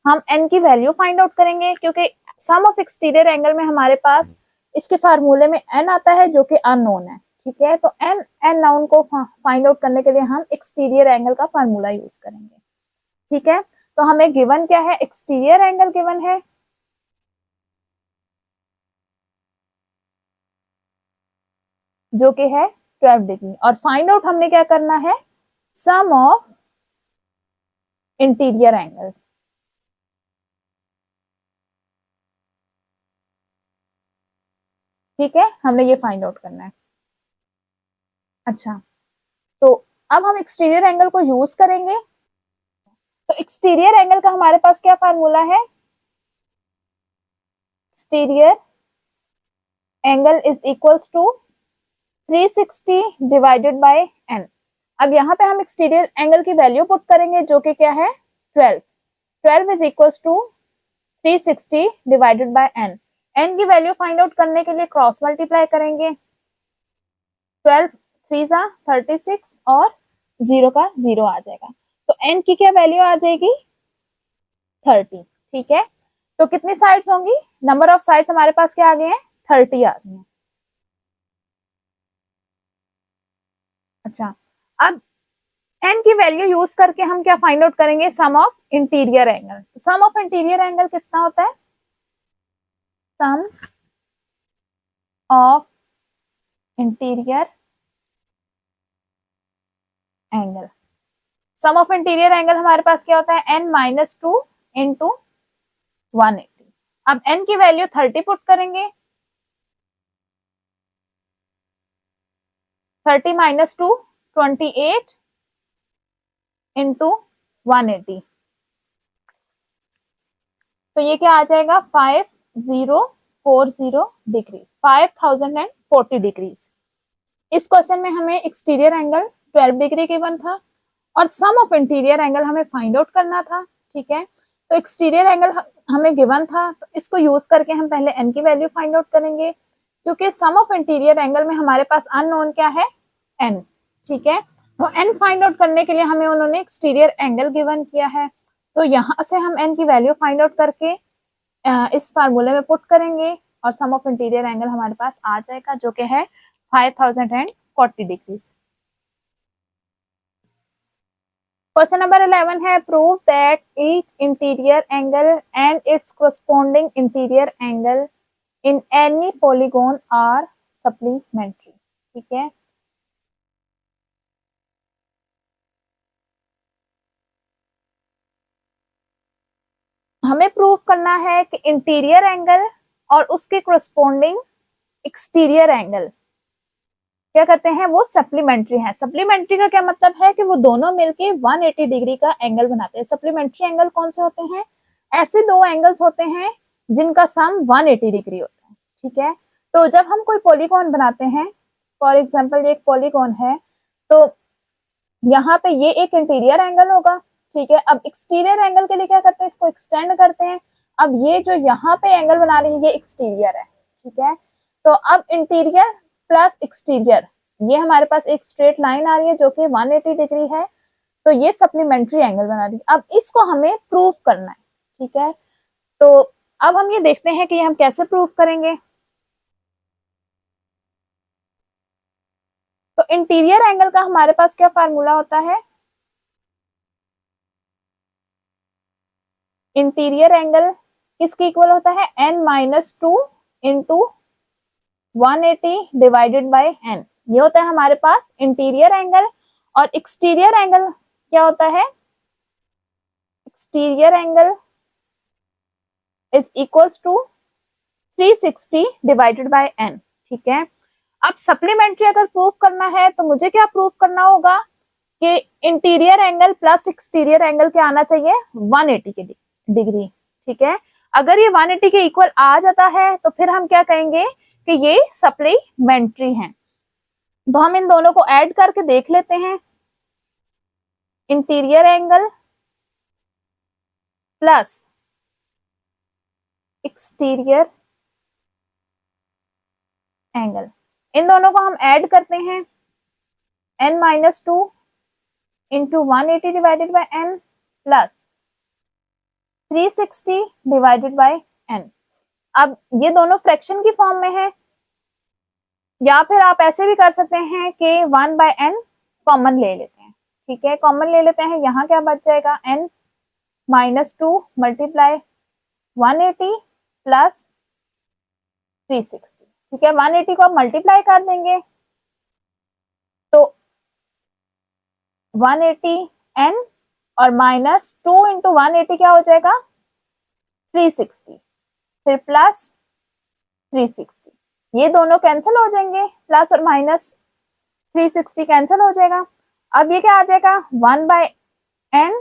हम n की वैल्यू फाइंड आउट करेंगे, क्योंकि सम ऑफ एक्सटीरियर एंगल में हमारे पास इसके फार्मूले में n आता है जो कि अननोन है, ठीक है। तो n अननोन को फाइंड आउट करने के लिए हम एक्सटीरियर एंगल का फार्मूला यूज करेंगे, ठीक है। तो हमें गिवन क्या है, एक्सटीरियर एंगल गिवन है जो कि है 12 डिग्री और फाइंड आउट हमने क्या करना है, सम ऑफ इंटीरियर एंगल, ठीक है। हमने ये फाइंड आउट करना है। अच्छा, तो अब हम एक्सटीरियर एंगल को यूज करेंगे। तो एक्सटीरियर एंगल का हमारे पास क्या फार्मूला है, exterior angle is equals to 360 divided by n। अब यहाँ पे हम एक्सटीरियर एंगल की वैल्यू पुट करेंगे जो कि क्या है 12। 12 is equals to 360 divided by n। n की वैल्यू फाइंड आउट करने के लिए क्रॉस मल्टीप्लाई करेंगे, 12 3 जा 36 और 0 का 0 आ जाएगा। तो n की क्या वैल्यू आ जाएगी 30, ठीक है। तो कितनी साइड्स होंगी, नंबर ऑफ साइड्स हमारे पास क्या आ गए हैं 30 आ गए हैं। अच्छा, अब n की वैल्यू यूज करके हम क्या फाइंड आउट करेंगे, sum of interior angle. Sum of interior angle कितना होता है, sum of interior angle, sum of interior angle हमारे पास क्या होता है, n माइनस 2 इंटू 180। अब n की वैल्यू 30 पुट करेंगे, 30 माइनस 2 28 इंटू 180, तो ये क्या आ जाएगा 5040 डिग्रीज, 5040 डिग्रीज। इस क्वेश्चन में हमें एक्सटीरियर एंगल 12 डिग्री गिवन था और सम ऑफ इंटीरियर एंगल हमें फाइंड आउट करना था। ठीक है, तो एक्सटीरियर एंगल हमें गिवन था, तो इसको यूज करके हम पहले n की वैल्यू फाइंड आउट करेंगे, क्योंकि सम ऑफ इंटीरियर एंगल में हमारे पास अननोन क्या है, n। ठीक है, तो n फाइंड आउट करने के लिए हमें उन्होंने एक्सटीरियर एंगल गिवन किया है, तो यहाँ से हम n की वैल्यू फाइंड आउट करके इस फार्मूले में पुट करेंगे और सम ऑफ इंटीरियर एंगल हमारे पास आ जाएगा, जो कि है 5040 डिग्रीज। क्वेश्चन नंबर 11 है, prove that each interior angle and its corresponding interior angle in any polygon are supplementary. ठीक है, हमें प्रूव करना है कि इंटीरियर एंगल और उसके कोरस्पोंडिंग एक्सटीरियर एंगल क्या कहते हैं, वो सप्लीमेंट्री है। सप्लीमेंट्री का क्या मतलब है कि वो दोनों मिलके 180 डिग्री का एंगल बनाते हैं। सप्लीमेंट्री एंगल कौन से होते हैं, ऐसे दो एंगल्स होते हैं जिनका सम 180 डिग्री होता है। ठीक है, तो जब हम कोई पॉलीगॉन बनाते हैं, फॉर एग्जांपल ये एक पॉलीगॉन है, तो यहाँ पे ये एक इंटीरियर एंगल होगा। ठीक है, अब एक्सटीरियर एंगल के लिए क्या करते हैं, इसको एक्सटेंड करते हैं। अब ये जो यहाँ पे एंगल बना रही है ये एक्सटीरियर है। ठीक है, तो अब इंटीरियर प्लस एक्सटीरियर, ये हमारे पास एक स्ट्रेट लाइन आ रही है जो कि 180 डिग्री है, तो ये सप्लीमेंट्री एंगल बना रही है। अब इसको हमें प्रूव करना है। ठीक है, तो अब हम ये देखते हैं कि ये हम कैसे प्रूव करेंगे। तो इंटीरियर एंगल का हमारे पास क्या फार्मूला होता है, इंटीरियर एंगल किसके इक्वल होता है, n minus 2 into 180 divided by n, ये होता है हमारे पास इंटीरियर एंगल। और एक्सटीरियर एंगल क्या होता है, exterior angle is equals to 360 divided by n। ठीक है, अब सप्लीमेंट्री अगर प्रूफ करना है तो मुझे क्या प्रूफ करना होगा कि interior angle plus exterior angle क्या आना चाहिए, 180 की डिग्री। ठीक है, अगर ये 180 के इक्वल आ जाता है तो फिर हम क्या कहेंगे कि ये सप्लीमेंट्री है। तो हम इन दोनों को ऐड करके देख लेते हैं, interior angle plus exterior angle, इन दोनों को हम ऐड करते हैं, n minus 2 into 180 divided by n plus 360 divided by n। अब ये दोनों फ्रैक्शन की फॉर्म में है, या फिर आप ऐसे भी कर सकते हैं कि 1 बाय n कॉमन ले लेते हैं। ठीक है, कॉमन ले लेते हैं, यहाँ क्या बच जाएगा, n माइनस 2 मल्टीप्लाई 180 प्लस 360। ठीक है, 180 को आप मल्टीप्लाई कर देंगे तो 180 n और माइनस 2 इंटू 180 क्या हो जाएगा 360, फिर प्लस 360, ये दोनों कैंसिल हो जाएंगे, प्लस और माइनस 360 कैंसिल हो जाएगा। अब ये क्या आ जाएगा 1 बाय n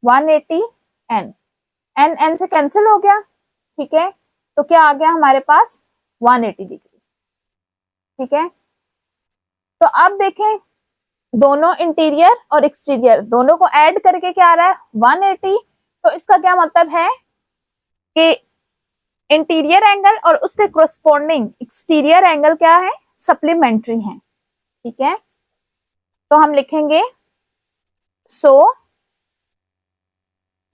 180 n, n से कैंसिल हो गया। ठीक है, तो क्या आ गया हमारे पास 180 डिग्री। ठीक है, तो अब देखें दोनों इंटीरियर और एक्सटीरियर दोनों को ऐड करके क्या आ रहा है 180, तो इसका क्या मतलब है कि इंटीरियर एंगल और उसके कोरस्पोंडिंग एक्सटीरियर एंगल क्या है, सप्लीमेंट्री है। ठीक है, तो हम लिखेंगे सो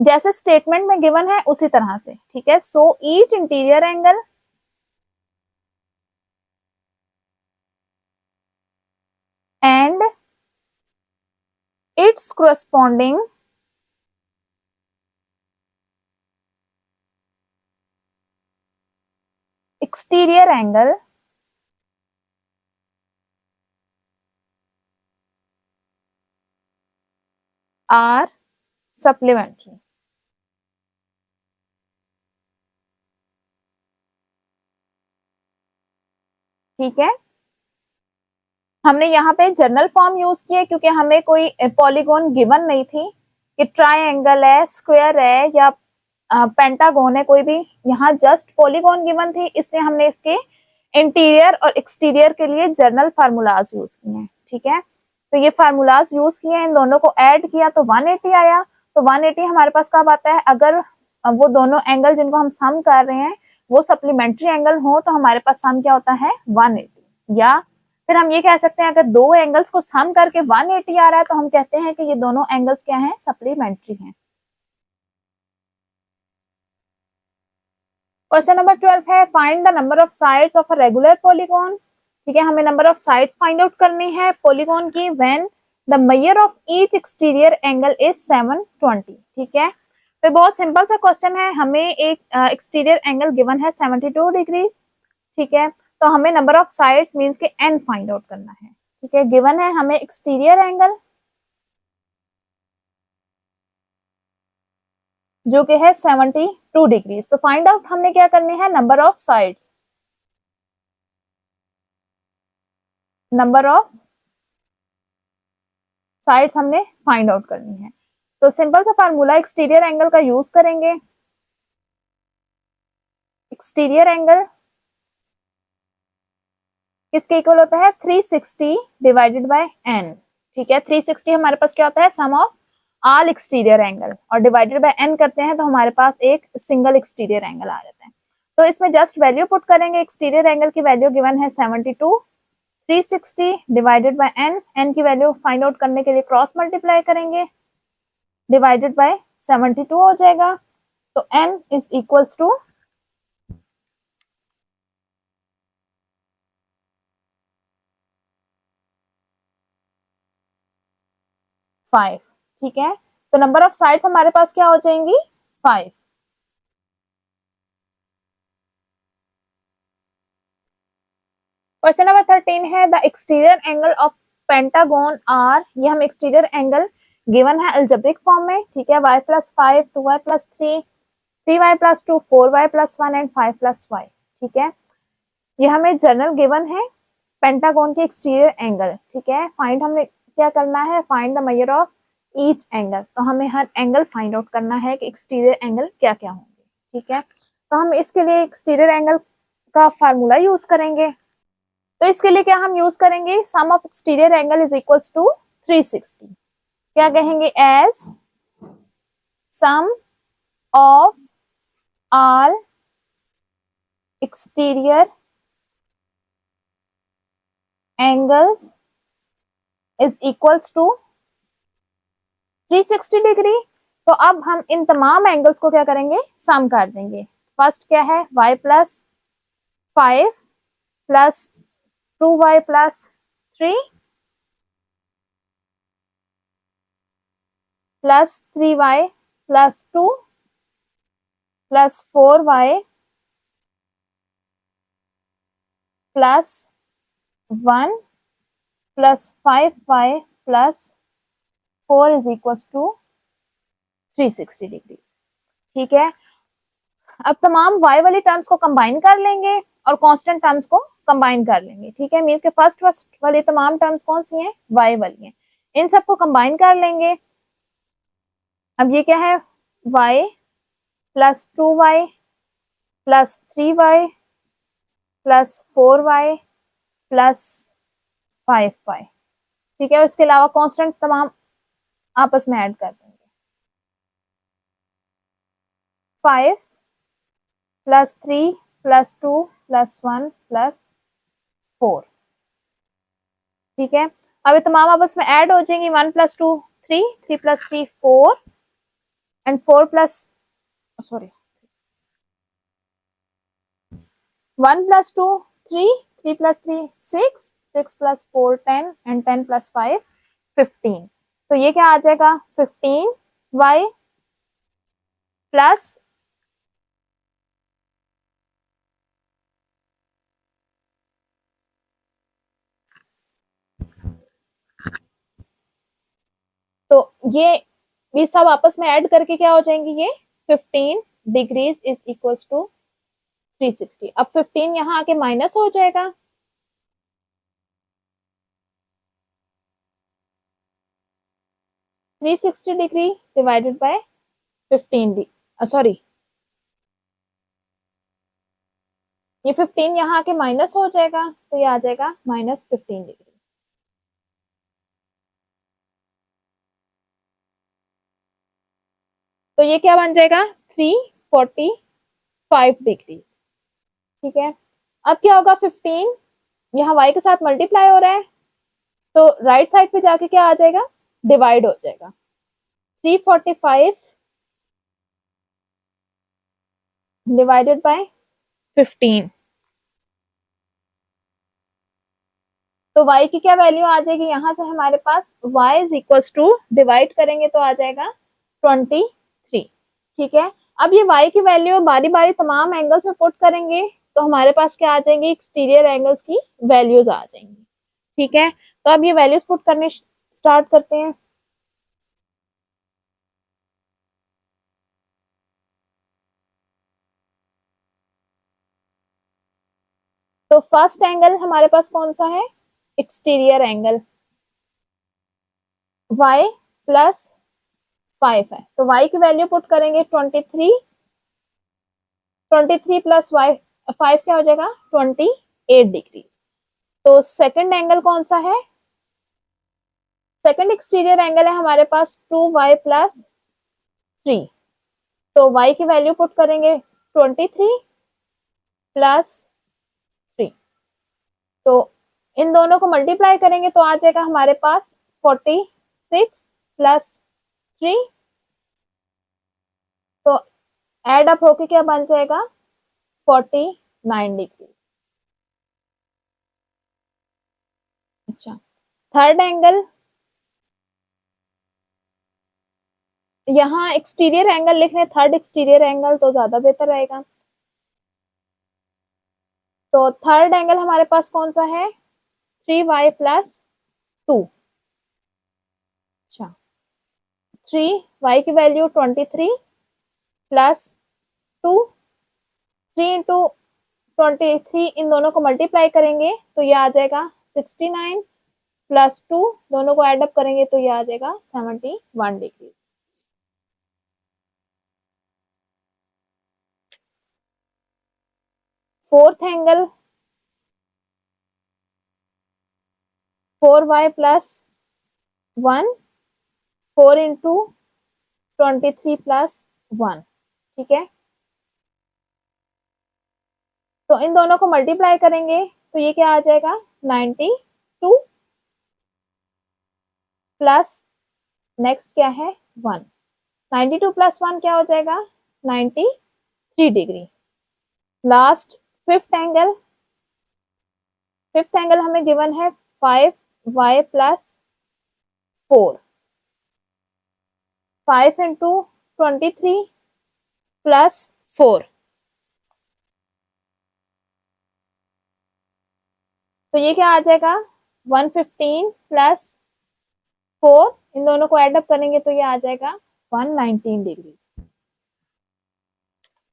जैसे स्टेटमेंट में गिवन है उसी तरह से। ठीक है, so each interior angle and its corresponding exterior angle are supplementary. ठीक है, हमने यहाँ पे जनरल फॉर्म यूज किया क्योंकि हमें कोई पॉलीगॉन गिवन नहीं थी कि ट्राइंगल है, स्क्वायर है या पेंटागोन है, कोई भी, यहाँ जस्ट पॉलीगॉन गिवन थी, इसलिए हमने इसके इंटीरियर और एक्सटीरियर के लिए जनरल फार्मूलाज यूज किए हैं। ठीक है, तो ये फार्मूलाज यूज किए, इन दोनों को ऐड किया तो 180 आया। तो 180 हमारे पास कब आता है, अगर वो दोनों एंगल जिनको हम सम कर रहे हैं वो सप्लीमेंट्री एंगल हो तो हमारे पास सम क्या होता है 180। या फिर हम ये कह सकते हैं अगर दो एंगल्स को सम करके 180 आ रहा है तो हम कहते हैं कि ये दोनों एंगल्स क्या हैं, सप्लीमेंट्री हैं। क्वेश्चन नंबर 12 है find the number of sides of a regular polygon. ठीक है, हमें number of sides find out करनी है पॉलीगॉन की when the measure of each exterior angle is 720। ठीक है, तो बहुत सिंपल सा क्वेश्चन है, हमें एक एक्सटीरियर एंगल गिवन है 72 डिग्रीज। ठीक है, तो हमें नंबर ऑफ साइड्स मींस के n फाइंड आउट करना है। ठीक है, गिवन है हमें एक्सटीरियर एंगल जो कि है 72 डिग्रीज, तो फाइंड आउट हमने क्या करनी है, number of sides, number of sides हमने फाइंड आउट करनी है। तो सिंपल सा फार्मूला एक्सटीरियर एंगल का यूज करेंगे। एक्सटीरियर एंगल किसके इक्वल होता है, 360 डिवाइडेड बाय n। ठीक है, 360 हमारे पास क्या होता है, sum of all exterior angle, और डिवाइडेड बाय n करते हैं तो हमारे पास एक सिंगल एक्सटीरियर एंगल आ जाता है। तो इसमें जस्ट वैल्यू पुट करेंगे, एक्सटीरियर एंगल की वैल्यू गिवन है 72, 360 डिवाइडेड बाय n की वैल्यू फाइंड आउट करने के लिए क्रॉस मल्टीप्लाई करेंगे, डिवाइडेड बाय 72 हो जाएगा, तो n इज इक्वल्स टू 5। ठीक है, तो नंबर ऑफ साइड हमारे पास क्या हो जाएंगी, 5। क्वेश्चन नंबर 13 है the exterior angle of pentagon are, ये हम एक्सटीरियर एंगल गिवन है अलजेब्रिक फॉर्म में। ठीक है, y plus 5, 2y plus 3, 3y plus 2, 4y plus 1 and 5 plus y। ठीक है, ये हमें जनरल गिवन है पेंटागन के एक्सटीरियर एंगल। ठीक है, फाइंड हमने क्या करना है, find the measure of each angle, तो हमें हर एंगल फाइंड आउट करना है कि एक्सटीरियर एंगल क्या क्या होंगे। ठीक है, तो हम इसके लिए एक्सटीरियर एंगल का फार्मूला यूज करेंगे। तो इसके लिए क्या हम यूज करेंगे, sum of exterior angle is equals to 360। क्या कहेंगे, as sum of all exterior angles is equals to 360 degree. तो अब हम इन तमाम एंगल्स को क्या करेंगे, सम कर देंगे। फर्स्ट क्या है, y plus 5 plus 2y plus 3 plus 3y plus 2 plus 4y plus 1 plus 5y plus 4 is equal to 360 degree. ठीक है, अब तमाम y वाली टर्म्स को कंबाइन कर लेंगे और कांस्टेंट टर्म्स को कंबाइन कर लेंगे। ठीक है, मींस के फर्स्ट वाली तमाम टर्म्स कौन सी हैं, y वाली हैं, इन सबको कंबाइन कर लेंगे। अब ये क्या है, y plus 2y plus 3y plus 4y plus 5y। ठीक है, उसके अलावा कांस्टेंट तमाम आपस में ऐड कर देंगे, 5 प्लस 3 प्लस 2 प्लस 1 प्लस 4। ठीक है, अब ये तमाम आपस में ऐड हो जाएंगी, 1 plus 2 3, 3 plus 3 4 and 4 plus 1 plus 2 3, 3 plus 3 6, 6 plus 4 10 and 10 plus 5 15। तो ये क्या आ जाएगा 15y प्लस तो ये सब आपस में ऐड करके क्या हो जाएंगे, ये 15 डिग्रीज इज इक्वल्स टू 360। अब 15 यहाँ आके माइनस हो जाएगा, 360 डिग्री डिवाइडेड बाय 15 सॉरी ये 15 यहाँ आके माइनस हो जाएगा, तो ये आ जाएगा -15 डिग्री। तो ये क्या बन जाएगा 345 डिग्री। ठीक है, अब क्या होगा 15 यहाँ y के साथ मल्टीप्लाई हो रहा है, तो राइट साइड पे जाके क्या आ जाएगा, डिवाइड हो जाएगा। 345 डिवाइडेड बाय 15, तो y की क्या वैल्यू आ जाएगी, यहां से हमारे पास y is equals to divide करेंगे तो आ जाएगा 23। ठीक है, अब ये y की वैल्यू बारी बारी तमाम एंगल्स में पुट करेंगे तो हमारे पास क्या आ जाएंगे, एक्सटीरियर एंगल्स की वैल्यूज आ जाएंगी। ठीक है, तो अब ये वैल्यूज पुट करने स्टार्ट करते हैं। तो फर्स्ट एंगल हमारे पास कौन सा है, एक्सटीरियर एंगल, y प्लस 5 है, तो y की वैल्यू पुट करेंगे 23 प्लस y 5 क्या हो जाएगा 28 डिग्री। तो सेकंड एंगल कौन सा है, सेकंड एक्सटीरियर एंगल है हमारे पास 2y प्लस 3, तो y की वैल्यू पुट करेंगे 23 प्लस 3, तो इन दोनों को मल्टीप्लाई करेंगे तो आ जाएगा हमारे पास 46 प्लस 3, तो एड अप होके क्या बन जाएगा 49 डिग्री। अच्छा, थर्ड एंगल, यहाँ एक्सटीरियर एंगल लिख रहे हैं, थर्ड एक्सटीरियर एंगल तो ज्यादा बेहतर रहेगा। तो थर्ड एंगल हमारे पास कौन सा है 3y प्लस 2। अच्छा, 3y की वैल्यू 23 प्लस 2, 3 इंटू 23, इन दोनों को मल्टीप्लाई करेंगे तो ये आ जाएगा 69 प्लस 2, दोनों को एड अप करेंगे तो ये आ जाएगा 71 degree. Fourth angle 4y plus 1, 4 into 23 plus 1। ठीक है, तो इन दोनों को मल्टीप्लाई करेंगे तो ये क्या आ जाएगा 92 प्लस नेक्स्ट क्या है 1, 92 प्लस 1 क्या हो जाएगा 93 डिग्री। लास्ट फिफ्थ एंगल हमें गिवन है 5y प्लस 4, 5 इंटू 23 प्लस 4, तो ये क्या आ जाएगा 115 प्लस 4, इन दोनों को एड अप करेंगे तो ये आ जाएगा 119 डिग्री।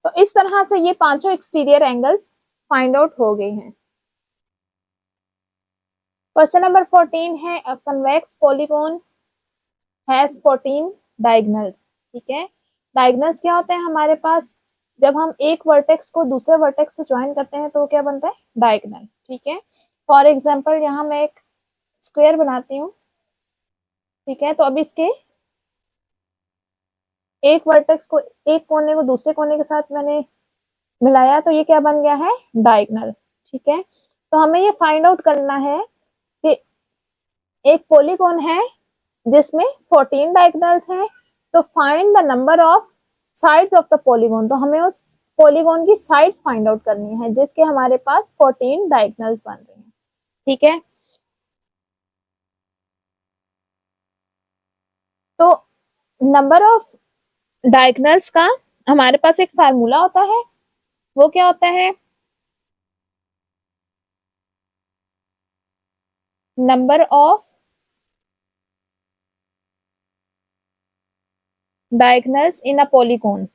तो इस तरह से ये पांचों एक्सटीरियर एंगल्स फाइंड आउट हो गए हैं। क्वेश्चन नंबर 14 है, अ कन्वेक्स पॉलीगॉन हैज 14 डायगोनल्स। ठीक है, डायगोनल्स क्या होते हैं हमारे पास, जब हम एक वर्टेक्स को दूसरे वर्टेक्स से ज्वाइन करते हैं तो क्या बनता है डायगोनल। ठीक है, फॉर एग्जांपल यहाँ मैं एक स्क्वायर बनाती हूँ। ठीक है, तो अब इसके एक वर्टेक्स को, एक कोने को दूसरे कोने के साथ मैंने मिलाया तो ये क्या बन गया है डायगोनल। ठीक है, तो हमें ये फाइंड आउट करना है कि एक पॉलीगॉन है जिसमें 14 डायगोनल्स हैं, तो find the number of sides of the polygon, तो हमें उस पॉलीगॉन की साइड्स फाइंड आउट करनी है जिसके हमारे पास 14 डायगोनल्स बन रहे हैं। ठीक है, तो नंबर ऑफ डायगोनल्स का हमारे पास एक फार्मूला होता है, वो क्या होता है, number of diagonals in a polygon,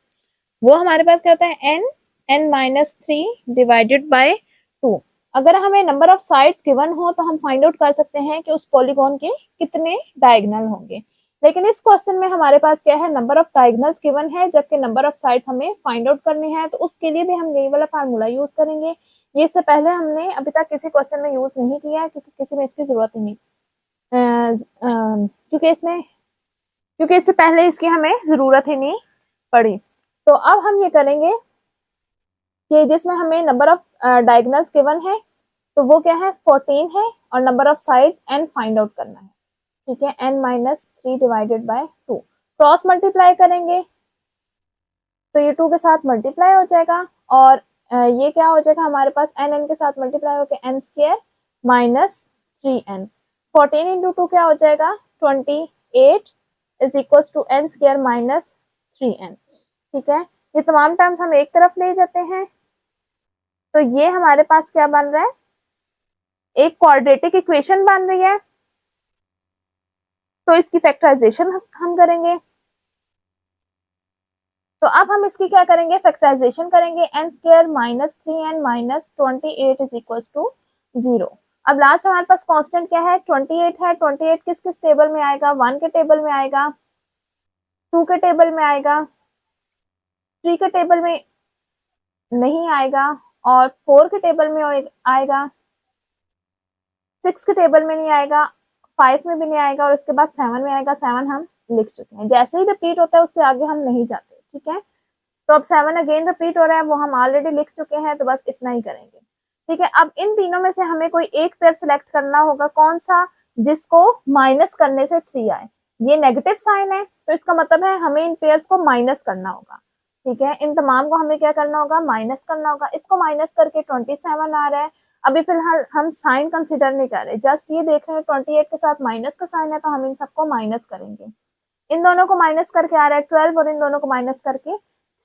वो हमारे पास क्या होता है, n माइनस 3 डिवाइडेड बाय 2। अगर हमें नंबर ऑफ साइड्स गिवन हो तो हम फाइंड आउट कर सकते हैं कि उस पॉलीगॉन के कितने डायगोनल होंगे। लेकिन इस क्वेश्चन में हमारे पास क्या है, नंबर ऑफ डायगोनल्स गिवन है, जबकि नंबर ऑफ साइड्स हमें फाइंड आउट करने हैं, तो उसके लिए भी हम ये वाला फार्मूला यूज करेंगे। ये इससे पहले हमने अभी तक किसी क्वेश्चन में यूज नहीं किया, क्योंकि किसी में इसकी जरूरत ही नहीं, क्योंकि इससे पहले इसकी हमें जरूरत ही नहीं पड़ी। तो अब हम ये करेंगे कि जिसमें हमें नंबर ऑफ डायगोनल्स गिवन है, तो वो क्या है, 14 है, और number of sides n find out करना है। ठीक है, n minus 3 divided by 2, cross multiply करेंगे तो ये 2 के साथ मल्टीप्लाई हो जाएगा, और ये क्या हो जाएगा हमारे पास, n के साथ मल्टीप्लाई होकर n square minus 3n। 14 into 2 क्या हो जाएगा, 28 is equal to n square minus 3n। ठीक है, ये तमाम टर्म्स हम एक तरफ ले जाते हैं, तो ये हमारे पास क्या बन रहा है, एक क्वाड्रेटिक इक्वेशन बन रही है। तो इसकी फैक्टराइजेशन हम करेंगे, तो अब हम इसकी क्या करेंगे, फैक्टराइजेशन करेंगे, n square minus 3n minus 28 is equal to 0। अब लास्ट हमारे पास कांस्टेंट क्या है, 28 है। 28 किस किस टेबल में आएगा, 1 के टेबल में आएगा, 2 के टेबल में आएगा, 3 के टेबल में नहीं आएगा, और 4 के टेबल में आएगा, 6 के टेबल में नहीं आएगा, 5 में भी नहीं आएगा, और उसके बाद 7 में आएगा। 7 हम लिख चुके हैं, जैसे ही रिपीट होता है उससे आगे हम नहीं जाते। ठीक है, तो अब 7 अगेन रिपीट हो रहा है, वो हम ऑलरेडी लिख चुके हैं, तो बस इतना ही करेंगे। ठीक है, अब इन तीनों में से हमें कोई एक पेयर सिलेक्ट करना होगा, कौन सा, जिसको माइनस करने से 3 आए। ये नेगेटिव साइन है, तो इसका मतलब है हमें इन पेयर्स को माइनस करना होगा। ठीक है, इन तमाम को हमें क्या करना होगा, माइनस करना होगा। इसको माइनस करके 27 आ रहा है। अभी फिलहाल हम साइन कंसिडर नहीं कर रहे, जस्ट ये देख रहे हैं 28 के साथ माइनस का साइन है, तो हम इन सबको माइनस करेंगे। इन दोनों को माइनस करके आ रहा है 12, और इन दोनों को माइनस करके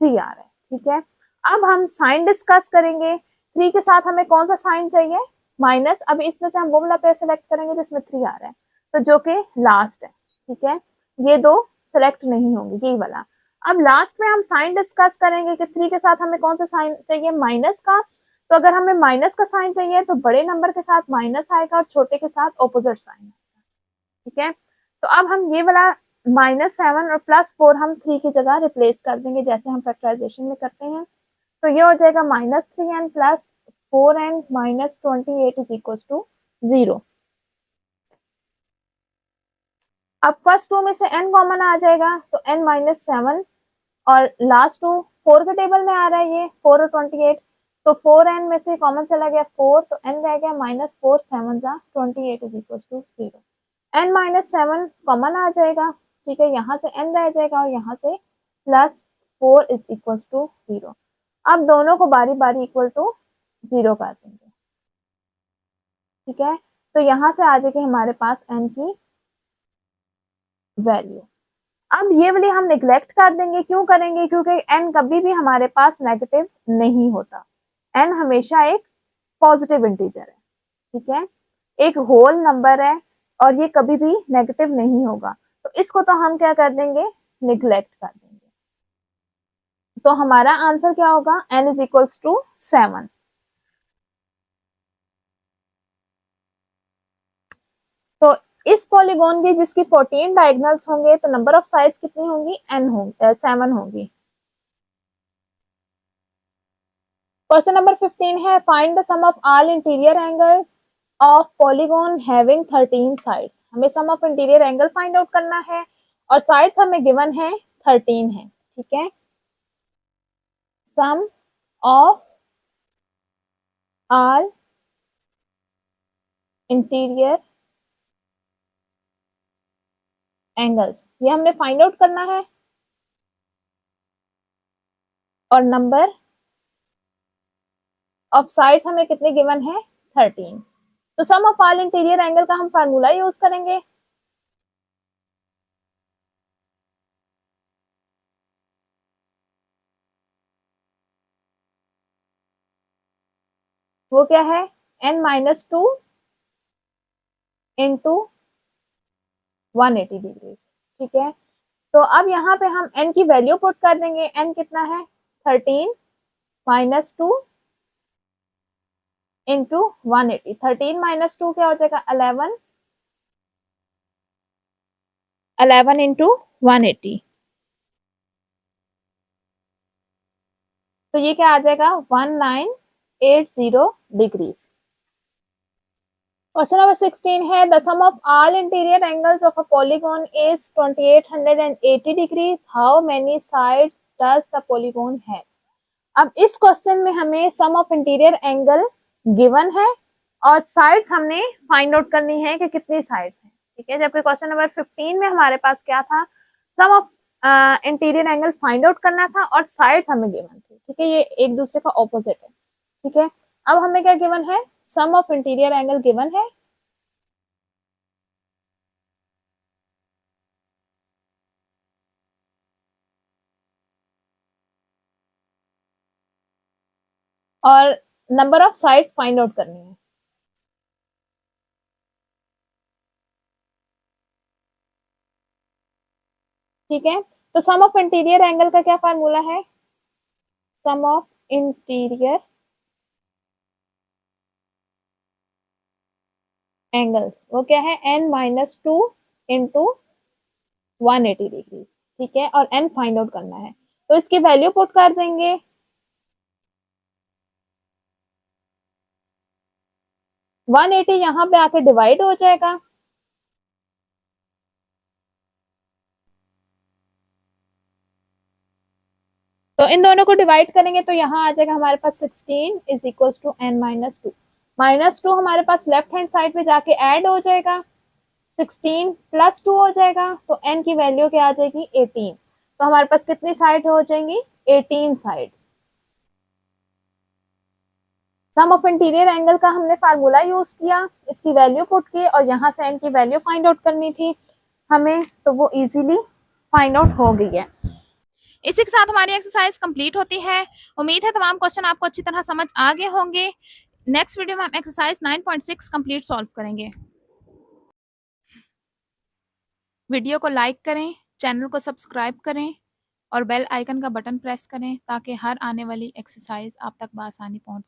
3 आ रहा है। ठीक है, अब हम साइन डिस्कस करेंगे। 3 के साथ हमें कौन सा साइन चाहिए, माइनस। अब इसमें से हम वो वाला पेयर सेलेक्ट करेंगे जिसमें 3 आ रहा है, तो जो कि लास्ट है। ठीक है, ये दो सेलेक्ट नहीं होंगे, यही वाला। अब लास्ट में हम साइन डिस्कस करेंगे कि 3 के साथ हमें कौन सा साइन चाहिए, माइनस का। तो अगर हमें माइनस का साइन चाहिए तो बड़े नंबर के साथ माइनस आएगा, और छोटे के साथ ऑपोजिट साइन आएगा। ठीक है, तो अब हम ये वाला -7 और +4 हम 3 की जगह रिप्लेस कर देंगे, जैसे हम फैक्टराइजेशन में करते हैं। तो ये हो जाएगा -3n plus 4n minus 28 is equal to 0। अब फर्स्ट 2 में से n कॉमन आ जाएगा, तो n माइनस 7, और लास्ट 2 4 के टेबल में आ रहा है, ये 4 और 28, तो 4n में से कॉमन चला गया 4, तो n रह गया -4 7 28 is equal to 0। n minus 7 common आ जाएगा। ठीक है, यहाँ से n रह जाएगा, और यहाँ से +4 इज इक्वल टू 0। अब दोनों को बारी बारी इक्वल टू 0 कर देंगे। ठीक है, तो यहाँ से आ जाएगी हमारे पास n की वैल्यू। अब ये वाली हम निग्लेक्ट कर देंगे, क्यों करेंगे, क्योंकि n कभी भी हमारे पास नेगेटिव नहीं होता। n हमेशा एक पॉजिटिव इंटीजर है। ठीक है, एक होल नंबर है, और ये कभी भी नेगेटिव नहीं होगा, तो इसको तो हम क्या कर देंगे, निग्लेक्ट कर देंगे। तो हमारा आंसर क्या होगा, n इज इक्वल्स टू 7। तो इस पॉलीगॉन की जिसकी 14 डायगोनल्स होंगे, तो नंबर ऑफ साइड्स कितनी होंगी, n होंगी, 7 होंगी। क्वेश्चन नंबर 15 है, find the sum of all interior angles of polygon having 13 sides. हमें sum of interior angle find out करना है, और साइड्स हमें गिवन है 13 है। ठीक है, sum of all interior angles, ये हमने फाइंड आउट करना है, और नंबर ऑफ साइड्स हमें कितने गिवन है, 13। तो sum of all interior angle का हम फार्मूला यूज करेंगे, वो क्या है, n-2 इंटू 180 डिग्री। ठीक है, तो अब यहाँ पे हम n की वैल्यू पुट कर देंगे। n कितना है, 13 माइनस 2 इंटू 180। 13 माइनस 2 क्या हो जाएगा, 11, 11 इंटू 180, तो ये क्या आ जाएगा, 1980 डिग्रीज। क्वेश्चन नंबर 16 है, the sum of all interior angles of a polygon is 2880 degrees, how many sides does the polygon have. अब इस क्वेश्चन में हमें sum of interior angle given है और साइड्स हमने फाइंड आउट करनी है कि कितनी साइड्स हैं। ठीक है, जबकि क्वेश्चन नंबर 15 में हमारे पास क्या था, sum of interior angle find out करना था और साइड्स हमें गिवन थी। ठीक है, ये एक दूसरे का ऑपोजिट है। ठीक है, अब हमें क्या गिवन है, sum of interior angle given है और number of sides find out करनी है। ठीक है, तो सम ऑफ इंटीरियर एंगल का क्या फार्मूला है, सम ऑफ इंटीरियर एंगल्स वो क्या है, n-2 इंटू 180 डिग्री। ठीक है, और n फाइंड आउट करना है, तो इसकी वैल्यू पुट कर देंगे। 180 यहाँ पे आके डिवाइड हो जाएगा, तो इन दोनों को डिवाइड करेंगे तो यहाँ आ जाएगा हमारे पास 16 इज इक्वल टू n-2। -2 हमारे पास लेफ्ट हैंड साइड पे जाके ऐड हो जाएगा, 16 प्लस 2 हो जाएगा, तो n की वैल्यू क्या आ जाएगी, 18। तो हमारे पास कितनी साइड हो जाएंगी, 18 side. Sum of interior angle का हमने फार्मूला यूज किया, इसकी वैल्यू पुट की और यहाँ से n की वैल्यू फाइंड आउट करनी थी हमें, तो वो इजीली फाइंड आउट हो गई है। इसी के साथ हमारी एक्सरसाइज कंप्लीट होती है। उम्मीद है तमाम क्वेश्चन आपको अच्छी तरह समझ आ गए होंगे। नेक्स्ट वीडियो में हम एक्सरसाइज 9.6 कंप्लीट सॉल्व करेंगे। वीडियो को लाइक करें, चैनल को सब्सक्राइब करें और बेल आइकन का बटन प्रेस करें ताकि हर आने वाली एक्सरसाइज आप तक बआसानी पहुंच सके।